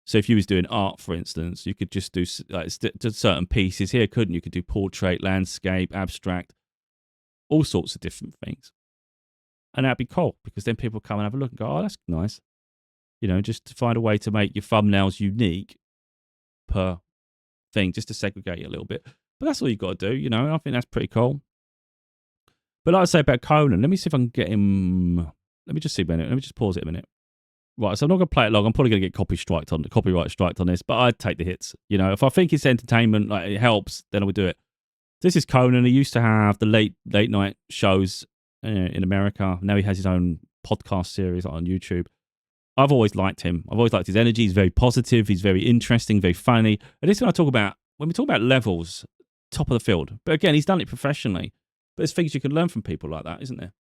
So if you was doing art, for instance, you could just do certain pieces here, couldn't you? You could do portrait, landscape, abstract, all sorts of different things. And that'd be cool because then people come and have a look and go, oh, that's nice. Just to find a way to make your thumbnails unique per thing, just to segregate it a little bit. But that's all you got to do, I think that's pretty cool. But like I say about Conan, let me see if I can get him. Let me just see a minute. Let me just pause it a minute. Right, so I'm not going to play it long. I'm probably going to get copyright striked on this, but I'd take the hits. If I think it's entertainment, like it helps, then I would do it. This is Conan. He used to have the late night shows in America. Now he has his own podcast series on YouTube. I've always liked him. I've always liked his energy. He's very positive. He's very interesting, very funny. And this is when we talk about levels, top of the field. But again, he's done it professionally. But there's things you can learn from people like that, isn't there?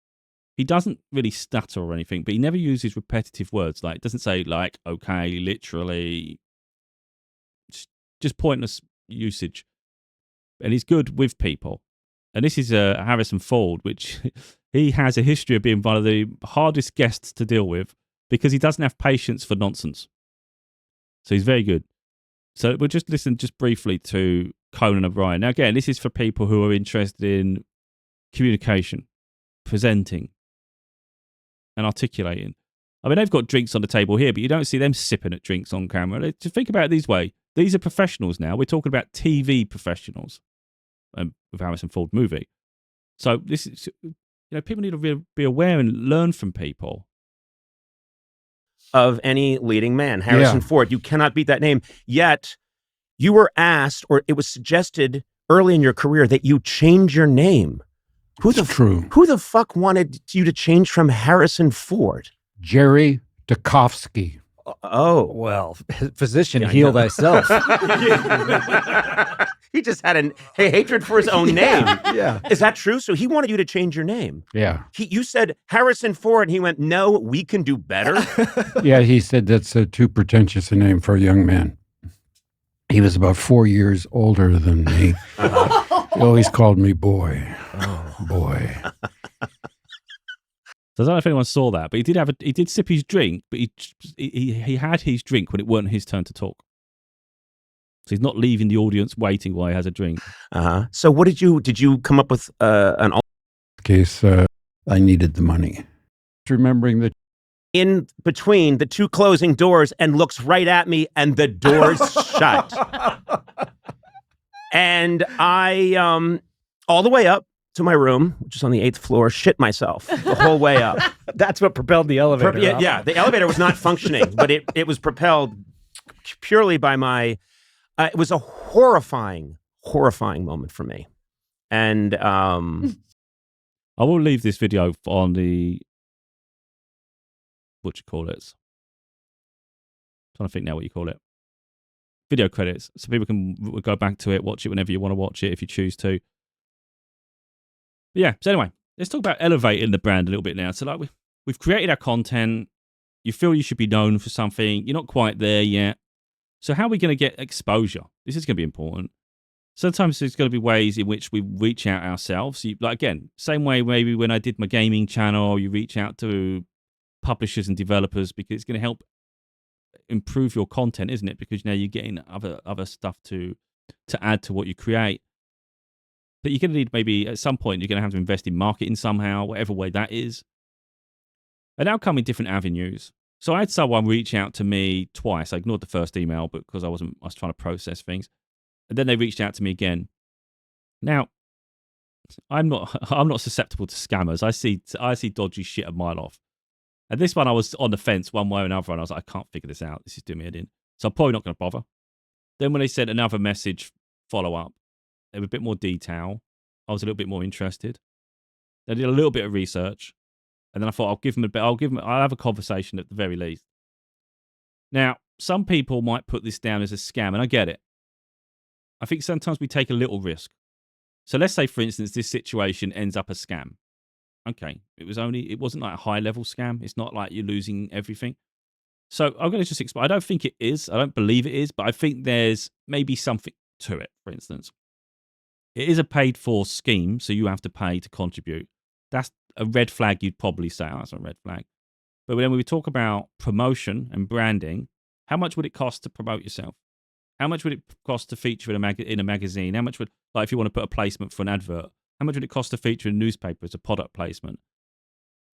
He doesn't really stutter or anything, but he never uses repetitive words. Like, it doesn't say like, okay, literally. Just pointless usage. And he's good with people. And this is Harrison Ford, which he has a history of being one of the hardest guests to deal with because he doesn't have patience for nonsense. So he's very good. So we'll just listen just briefly to Conan O'Brien. Now, again, this is for people who are interested in communication, presenting, and articulating. I mean, they've got drinks on the table here, but you don't see them sipping at drinks on camera. Just think about it this way. These are professionals now. We're talking about TV professionals with Harrison Ford movie. So this is, people need to be aware and learn from people. Of any leading man, Harrison Ford. You cannot beat that name. Yet, you were asked, or it was suggested early in your career that you change your name. True. Who the fuck wanted you to change from Harrison Ford? Jerry Dukovsky. Oh. Well, physician, heal thyself. He just had a hatred for his own name. Yeah. Is that true? So he wanted you to change your name. Yeah. You said Harrison Ford, and he went, no, we can do better. Yeah, he said that's too pretentious a name for a young man. He was about 4 years older than me. He always called me boy. Oh, boy. So I don't know if anyone saw that, but he did sip his drink, but he had his drink when it weren't his turn to talk. So he's not leaving the audience waiting while he has a drink. So what did you come up with an case? I needed the money. Remembering that in between the two closing doors and looks right at me and the doors shut. And I all the way up to my room, which is on the 8th floor, shit myself the whole way up. That's what propelled the elevator up. Yeah, the elevator was not functioning, but it was propelled purely by my... it was a horrifying moment for me. And I will leave this video on the... What you call it? I'm trying to think now what you call it. Video credits. So people can go back to it, watch it whenever you want to watch it if you choose to. But yeah, so anyway, let's talk about elevating the brand a little bit now. So like we've created our content. You feel you should be known for something. You're not quite there yet. So how are we going to get exposure? This is going to be important. Sometimes there's going to be ways in which we reach out ourselves. Like again, same way maybe when I did my gaming channel, you reach out to publishers and developers because it's going to help improve your content, isn't it? Because now you're getting other stuff to add to what you create. But you're going to need maybe at some point you're going to have to invest in marketing somehow, whatever way that is. And that'll come in different avenues. So I had someone reach out to me twice. I ignored the first email because I was trying to process things. And then they reached out to me again. Now, I'm not susceptible to scammers. I see dodgy shit a mile off. And this one, I was on the fence one way or another, and I was like, I can't figure this out. This is doing me head in. So I'm probably not going to bother. Then when they sent another message follow up, there was a bit more detail. I was a little bit more interested. I did a little bit of research, and then I thought I'll have a conversation at the very least. Now, some people might put this down as a scam, and I get it. I think sometimes we take a little risk. So let's say, for instance, this situation ends up a scam. Okay, it wasn't like a high level scam. It's not like you're losing everything. So I'm going to just explain. I don't think it is. I don't believe it is, but I think there's maybe something to it. For instance, it is a paid for scheme, so you have to pay to contribute. That's a red flag. You'd probably say, oh, that's a red flag. But when we talk about promotion and branding, how much would it cost to promote yourself? How much would it cost to feature in a magazine? How much would, like, if you want to put a placement for an advert, how much would it cost to feature in a newspaper as a product placement?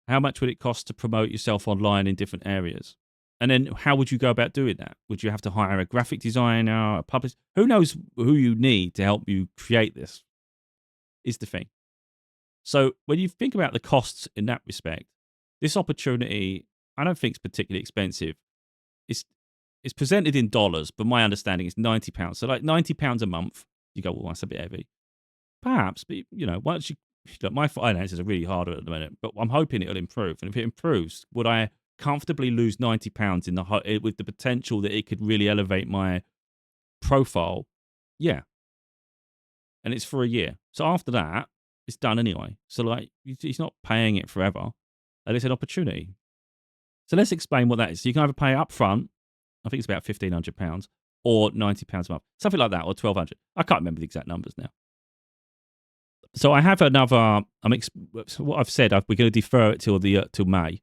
How much would it cost to promote yourself online in different areas? And then how would you go about doing that? Would you have to hire a graphic designer, a publisher? Who knows who you need to help you create this is the thing. So when you think about the costs in that respect, this opportunity, I don't think it's particularly expensive. It's presented in dollars, but my understanding is £90. So like £90 a month. You go, well, that's a bit heavy. Perhaps, but once my finances are really hard at the minute, but I'm hoping it'll improve. And if it improves, would I comfortably lose £90 with the potential that it could really elevate my profile? Yeah. And it's for a year. So after that, it's done anyway. So like, he's not paying it forever. And it's an opportunity. So let's explain what that is. So you can either pay up front, I think it's about £1,500, or £90 a month, something like that, or £1,200. I can't remember the exact numbers now. So I have another. What I've said, we're going to defer it till May.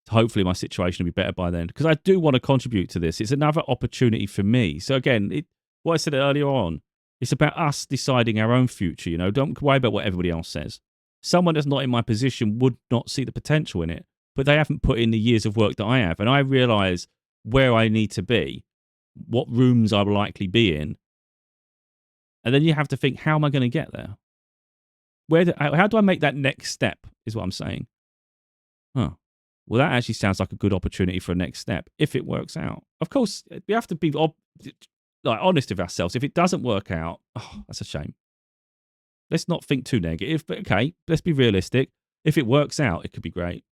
Hopefully, my situation will be better by then, because I do want to contribute to this. It's another opportunity for me. So again, what I said earlier on, it's about us deciding our own future. Don't worry about what everybody else says. Someone that's not in my position would not see the potential in it, but they haven't put in the years of work that I have, and I realise where I need to be, what rooms I will likely be in, and then you have to think, how am I going to get there? How do I make that next step, is what I'm saying. Well, that actually sounds like a good opportunity for a next step, if it works out. Of course, we have to be honest with ourselves. If it doesn't work out, that's a shame. Let's not think too negative, but okay, let's be realistic. If it works out, it could be great.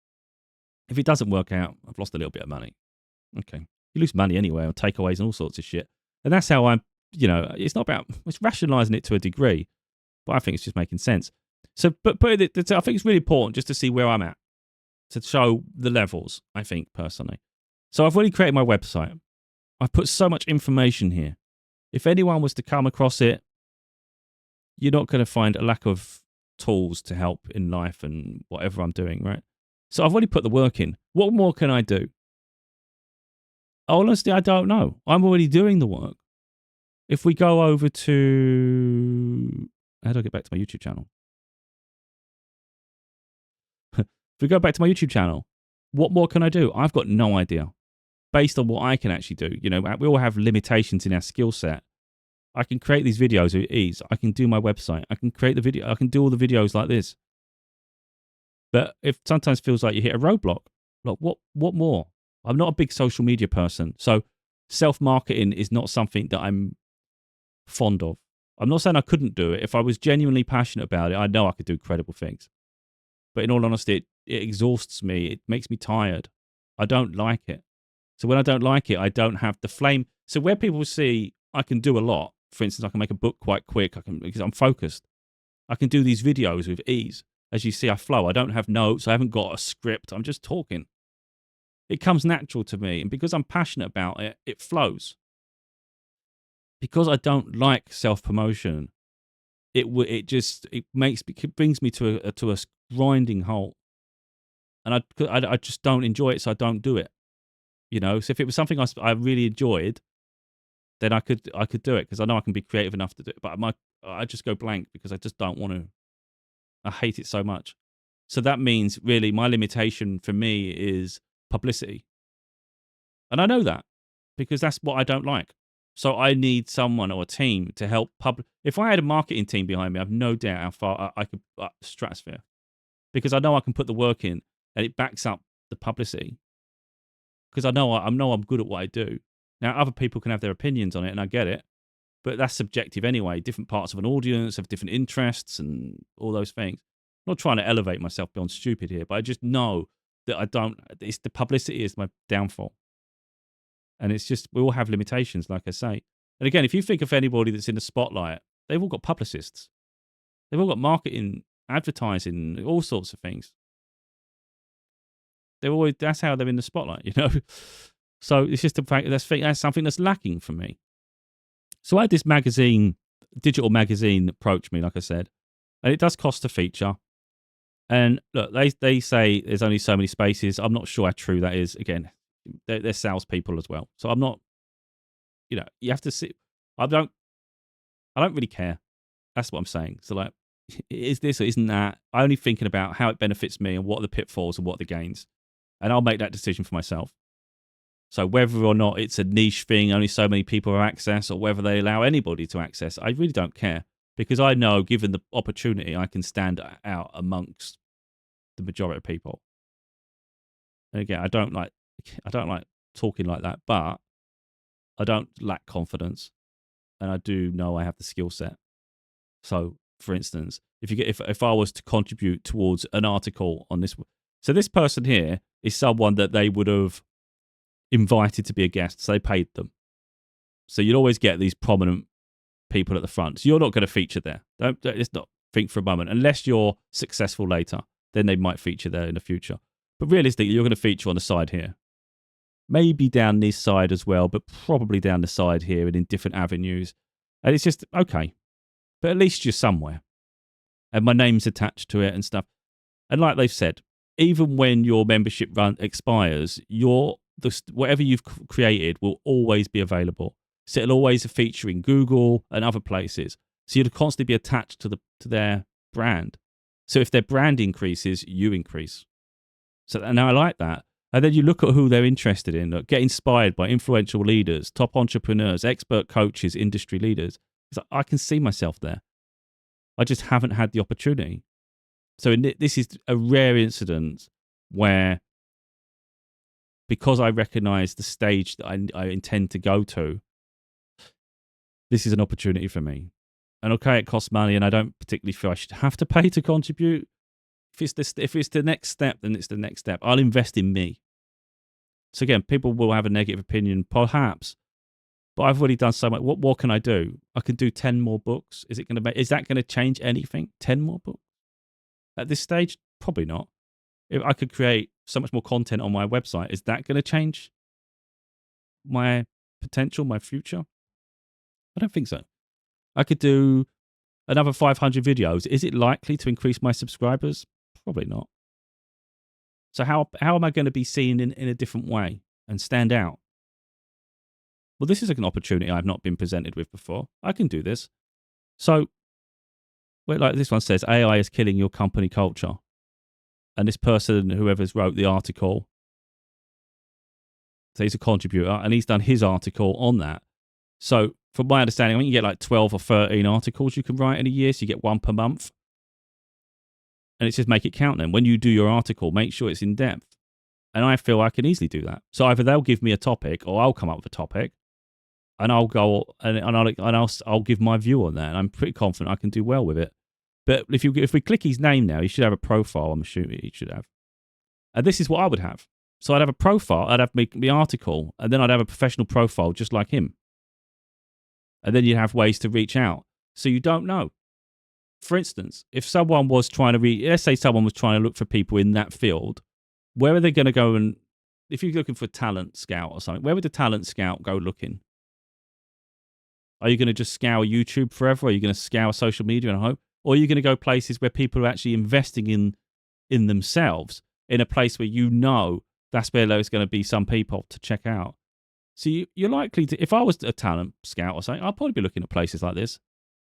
If it doesn't work out, I've lost a little bit of money. Okay. You lose money anyway on takeaways and all sorts of shit. And that's how it's rationalizing it to a degree, but I think it's just making sense. So, I think it's really important just to see where I'm at, to show the levels, I think, personally. So I've already created my website. I've put so much information here. If anyone was to come across it, you're not going to find a lack of tools to help in life and whatever I'm doing, right? So I've already put the work in. What more can I do? Honestly, I don't know. I'm already doing the work. If we go over to... How do I get back to my YouTube channel? If we go back to my YouTube channel, what more can I do? I've got no idea. Based on what I can actually do. We all have limitations in our skill set. I can create these videos with ease. I can do my website. I can create the video. I can do all the videos like this. But it sometimes feels like you hit a roadblock. Like, what more? I'm not a big social media person. So self-marketing is not something that I'm fond of. I'm not saying I couldn't do it. If I was genuinely passionate about it, I know I could do credible things. But in all honesty, it exhausts me. It makes me tired. I don't like it. So when I don't like it, I don't have the flame. So where people see I can do a lot, for instance, I can make a book quite quick because I'm focused. I can do these videos with ease. As you see, I flow. I don't have notes. I haven't got a script. I'm just talking. It comes natural to me. And because I'm passionate about it, it flows. Because I don't like self-promotion, it brings me to a grinding halt. And I just don't enjoy it, so I don't do it. So if it was something I really enjoyed, then I could do it, because I know I can be creative enough to do it. But I just go blank because I just don't want to. I hate it so much. So that means really my limitation for me is publicity. And I know that because that's what I don't like. So I need someone or a team to help If I had a marketing team behind me, I've no doubt how far I could stratosphere, because I know I can put the work in and it backs up the publicity because I know I'm good at what I do. Now, other people can have their opinions on it, and I get it, but that's subjective anyway. Different parts of an audience have different interests and all those things. I'm not trying to elevate myself beyond stupid here, but I just know that I don't. It's the publicity is my downfall, and it's just we all have limitations, like I say. And again, if you think of anybody that's in the spotlight, they've all got publicists, they've all got marketing, advertising, all sorts of things. That's how they're in the spotlight, you know. So it's just the fact that's something that's lacking for me. So I had this digital magazine, approach me, like I said, and it does cost a feature. And look, they say there's only so many spaces. I'm not sure how true that is. Again, they're salespeople as well, so I'm not. You know, you have to see. I don't really care. That's what I'm saying. So like, is this or isn't that? I'm only thinking about how it benefits me and what are the pitfalls and what are the gains, and I'll make that decision for myself. So whether or not it's a niche thing, only so many people have access, or whether they allow anybody to access, I really don't care because I know, given the opportunity, I can stand out amongst the majority of people. And again, I don't like talking like that, but I don't lack confidence, and I do know I have the skill set. So, for instance, if I was to contribute towards an article on this, so this person here is someone that they would have invited to be a guest, so they paid them. So you'd always get these prominent people at the front. So you're not going to feature there. Let's not think for a moment. Unless you're successful later, then they might feature there in the future. But realistically, you're going to feature on the side here. Maybe down this side as well, but probably down the side here and in different avenues. And it's just, okay. But at least you're somewhere. And my name's attached to it and stuff. And like they've said, even when your membership run expires, whatever you've created will always be available. So it'll always feature in Google and other places. So you'll constantly be attached to their brand. So if their brand increases, you increase. And I like that. And then you look at who they're interested in. Get inspired by influential leaders, top entrepreneurs, expert coaches, industry leaders. It's like, I can see myself there. I just haven't had the opportunity. So this is a rare incident where, because I recognize the stage that I intend to go to, this is an opportunity for me. And okay, it costs money, and I don't particularly feel I should have to pay to contribute. If it's the next step, then it's the next step. I'll invest in me. So again, people will have a negative opinion, perhaps, but I've already done so much. What more can I do? I can do 10 more books. Is that going to change anything? 10 more books? At this stage, probably not. If I could create so much more content on my website, is that going to change my potential, my future? I don't think so. I could do another 500 videos. Is it likely to increase my subscribers? Probably not. So how am I going to be seen in a different way and stand out? Well, this is an opportunity I've not been presented with before. I can do this. So, like this one says, AI is killing your company culture. And this person, whoever's wrote the article, so he's a contributor, and he's done his article on that. So, from my understanding, I think you get like 12 or 13 articles you can write in a year, so you get one per month. And it's just make it count then. When you do your article, make sure it's in depth. And I feel I can easily do that. So either they'll give me a topic, or I'll come up with a topic, and I'll go and I'll give my view on that. And I'm pretty confident I can do well with it. But if we click his name now, he should have a profile. I'm assuming he should have. And this is what I would have. So I'd have a profile, I'd have my article, and then I'd have a professional profile just like him. And then you'd have ways to reach out. So you don't know. For instance, if someone was trying to let's say someone was trying to look for people in that field, where are they going to go? And if you're looking for a talent scout or something, where would the talent scout go looking? Are you going to just scour YouTube forever? Are you going to scour social media and hope? Or are you going to go places where people are actually investing in themselves, in a place where you know that's where there's going to be some people to check out? So you're likely to, if I was a talent scout or something, I'd probably be looking at places like this,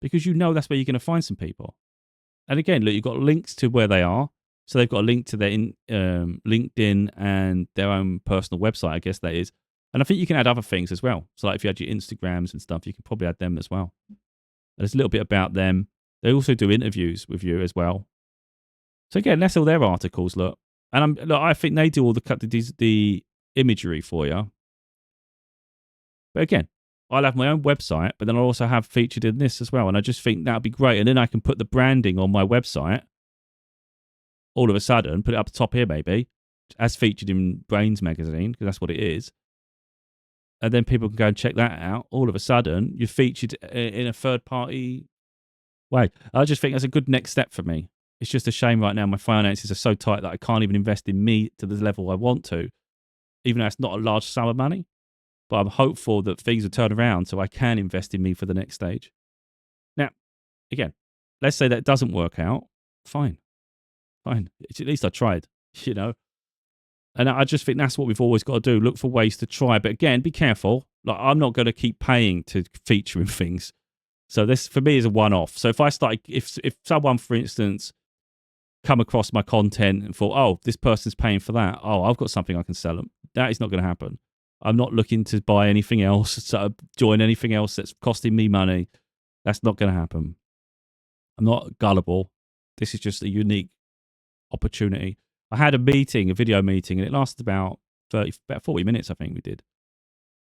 because you know that's where you're going to find some people. And again, look, you've got links to where they are. So they've got a link to their LinkedIn and their own personal website, I guess that is. And I think you can add other things as well. So like if you had your Instagrams and stuff, you can probably add them as well. There's a little bit about them. They also do interviews with you as well. So again, that's all their articles, look. And look, I think they do all the imagery for you. But again, I'll have my own website, but then I'll also have featured in this as well. And I just think that'd be great. And then I can put the branding on my website all of a sudden, put it up the top here maybe, as featured in Brains magazine, because that's what it is. And then people can go and check that out. All of a sudden, you're featured in a third-party way. I just think that's a good next step for me. It's just a shame right now my finances are so tight that I can't even invest in me to the level I want to, even though it's not a large sum of money. But I'm hopeful that things will turn around so I can invest in me for the next stage. Now, again, let's say that doesn't work out. Fine. At least I tried, you know. And I just think that's what we've always got to do. Look for ways to try. But again, be careful. Like, I'm not going to keep paying to feature in things. So this, for me, is a one-off. So if I start, if someone, for instance, come across my content and thought, oh, this person's paying for that. Oh, I've got something I can sell them. That is not going to happen. I'm not looking to buy anything else, so join anything else that's costing me money. That's not going to happen. I'm not gullible. This is just a unique opportunity. I had a video meeting, and it lasted about 40 minutes, I think we did.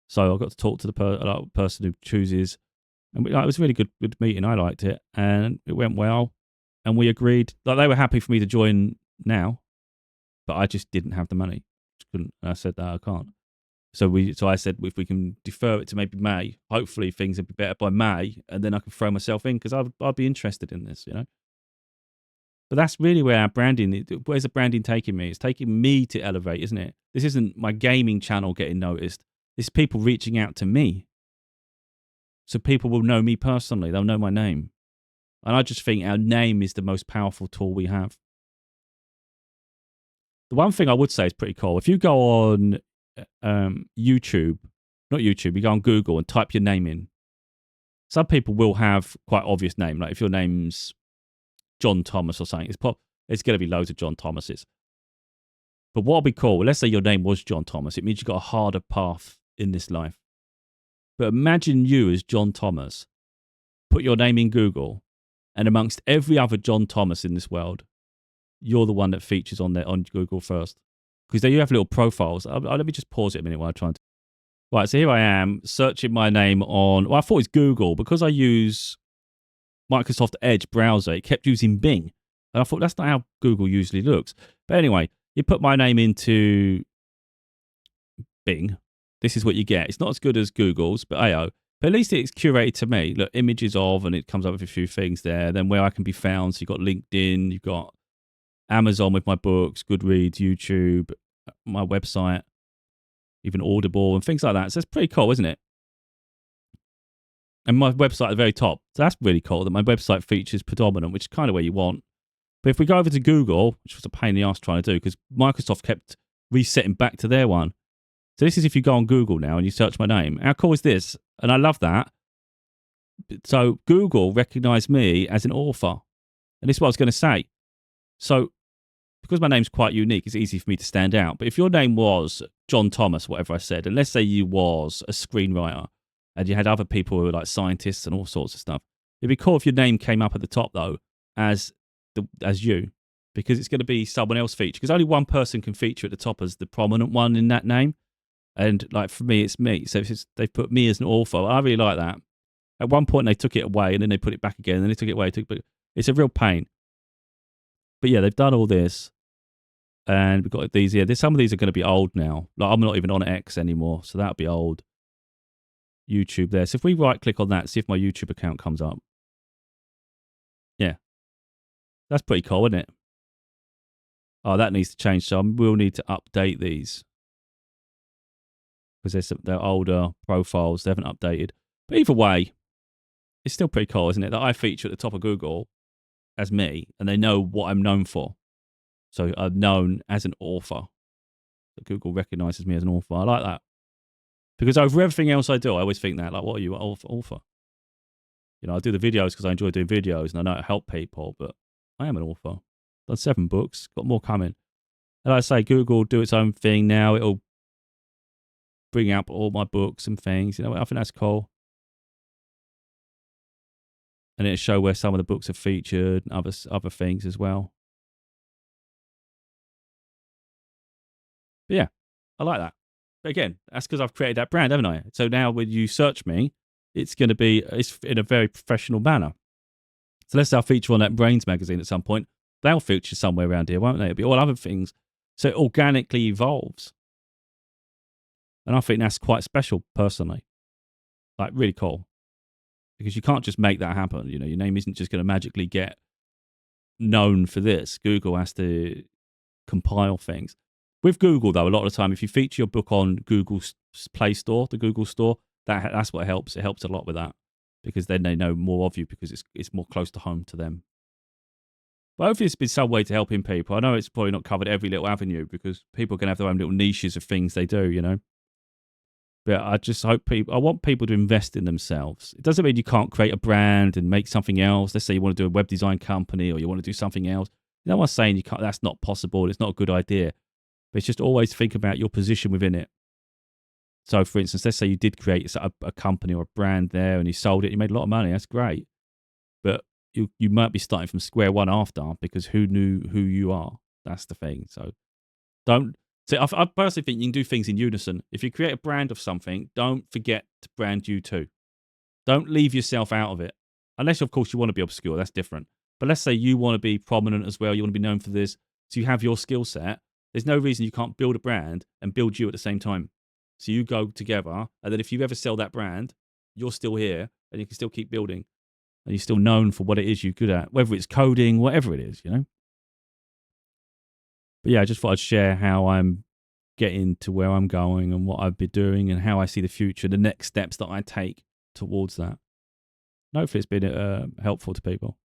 So I got to talk to the person who chooses. And it was a really good meeting. I liked it, and it went well. And we agreed, like, they were happy for me to join now, but I just didn't have the money. Couldn't. And I said that I can't. So I said, if we can defer it to maybe May, hopefully things will be better by May, and then I can throw myself in, because I'd be interested in this, you know. But that's really where our branding, where's the branding taking me? It's taking me to elevate, isn't it? This isn't my gaming channel getting noticed. It's people reaching out to me. So people will know me personally. They'll know my name. And I just think our name is the most powerful tool we have. The one thing I would say is pretty cool. If you go on YouTube, not YouTube, you go on Google and type your name in. Some people will have quite obvious name. Like if your name's John Thomas or something, it's going to be loads of John Thomases. But what would be cool, let's say your name was John Thomas, it means you've got a harder path in this life. But imagine you as John Thomas, put your name in Google, and amongst every other John Thomas in this world, you're the one that features on Google first. Because there you have little profiles. Let me just pause it a minute while I try and... Right, so here I am, searching my name on... Well, I thought it was Google. Because I use Microsoft Edge browser, it kept using Bing. And I thought, that's not how Google usually looks. But anyway, you put my name into Bing. This is what you get. It's not as good as Google's, but AO. But at least it's curated to me. Look, images of, and it comes up with a few things there. Then where I can be found. So you've got LinkedIn, you've got Amazon with my books, Goodreads, YouTube, my website, even Audible and things like that. So it's pretty cool, isn't it? And my website at the very top. So that's really cool that my website features predominant, which is kind of where you want. But if we go over to Google, which was a pain in the ass trying to do, because Microsoft kept resetting back to their one. So this is if you go on Google now and you search my name. How cool is this? And I love that. So Google recognized me as an author. And this is what I was going to say. So because my name's quite unique, it's easy for me to stand out. But if your name was John Thomas, whatever I said, and let's say you was a screenwriter and you had other people who were like scientists and all sorts of stuff, it'd be cool if your name came up at the top, though, as you, because it's going to be someone else featured. Because only one person can feature at the top as the prominent one in that name. And like for me, it's me. So they've put me as an author. I really like that. At one point, they took it away and then they put it back again. And then they took it away. It's a real pain. But yeah, they've done all this. And we've got these here. Some of these are going to be old now. Like I'm not even on X anymore. So that'll be old. YouTube there. So if we right click on that, see if my YouTube account comes up. Yeah. That's pretty cool, isn't it? Oh, that needs to change. So we'll need to update these. Because they're older profiles. They haven't updated. But either way, it's still pretty cool, isn't it? That I feature at the top of Google as me. And they know what I'm known for. So I'm known as an author. So Google recognizes me as an author. I like that. Because over everything else I do, I always think that, like, what are you, an author? You know, I do the videos because I enjoy doing videos and I know how to help people, but I am an author. Done 7 books, got more coming. And like I say, Google do its own thing now. It'll bring up all my books and things. You know, I think that's cool. And it'll show where some of the books are featured and other things as well. But yeah, I like that. But again, that's because I've created that brand, haven't I? So now when you search me, it's going to be it's in a very professional manner. So let's say I feature on that Brains magazine at some point. They'll feature somewhere around here, won't they? It'll be all other things. So it organically evolves. And I think that's quite special, personally. Like, really cool. Because you can't just make that happen. You know, your name isn't just going to magically get known for this. Google has to compile things. With Google, though, a lot of the time, if you feature your book on Google's Play Store, the Google Store, that's what helps. It helps a lot with that. Because then they know more of you because it's more close to home to them. But hopefully it's been some way to helping people. I know it's probably not covered every little avenue because people can have their own little niches of things they do, you know. But I just hope I want people to invest in themselves. It doesn't mean you can't create a brand and make something else. Let's say you want to do a web design company or you want to do something else. No one's saying you can't. That's not possible. It's not a good idea. But it's just always think about your position within it. So, for instance, let's say you did create a company or a brand there and you sold it, you made a lot of money. That's great. But you might be starting from square one after because who knew who you are? That's the thing. So don't. So I personally think you can do things in unison. If you create a brand of something, don't forget to brand you too. Don't leave yourself out of it. Unless, of course, you want to be obscure. That's different. But let's say you want to be prominent as well. You want to be known for this. So you have your skill set. There's no reason you can't build a brand and build you at the same time. So you go together. And then if you ever sell that brand, you're still here and you can still keep building. And you're still known for what it is you're good at. Whether it's coding, whatever it is, you know. But yeah, I just thought I'd share how I'm getting to where I'm going and what I've been doing and how I see the future, the next steps that I take towards that. And hopefully it's been helpful to people.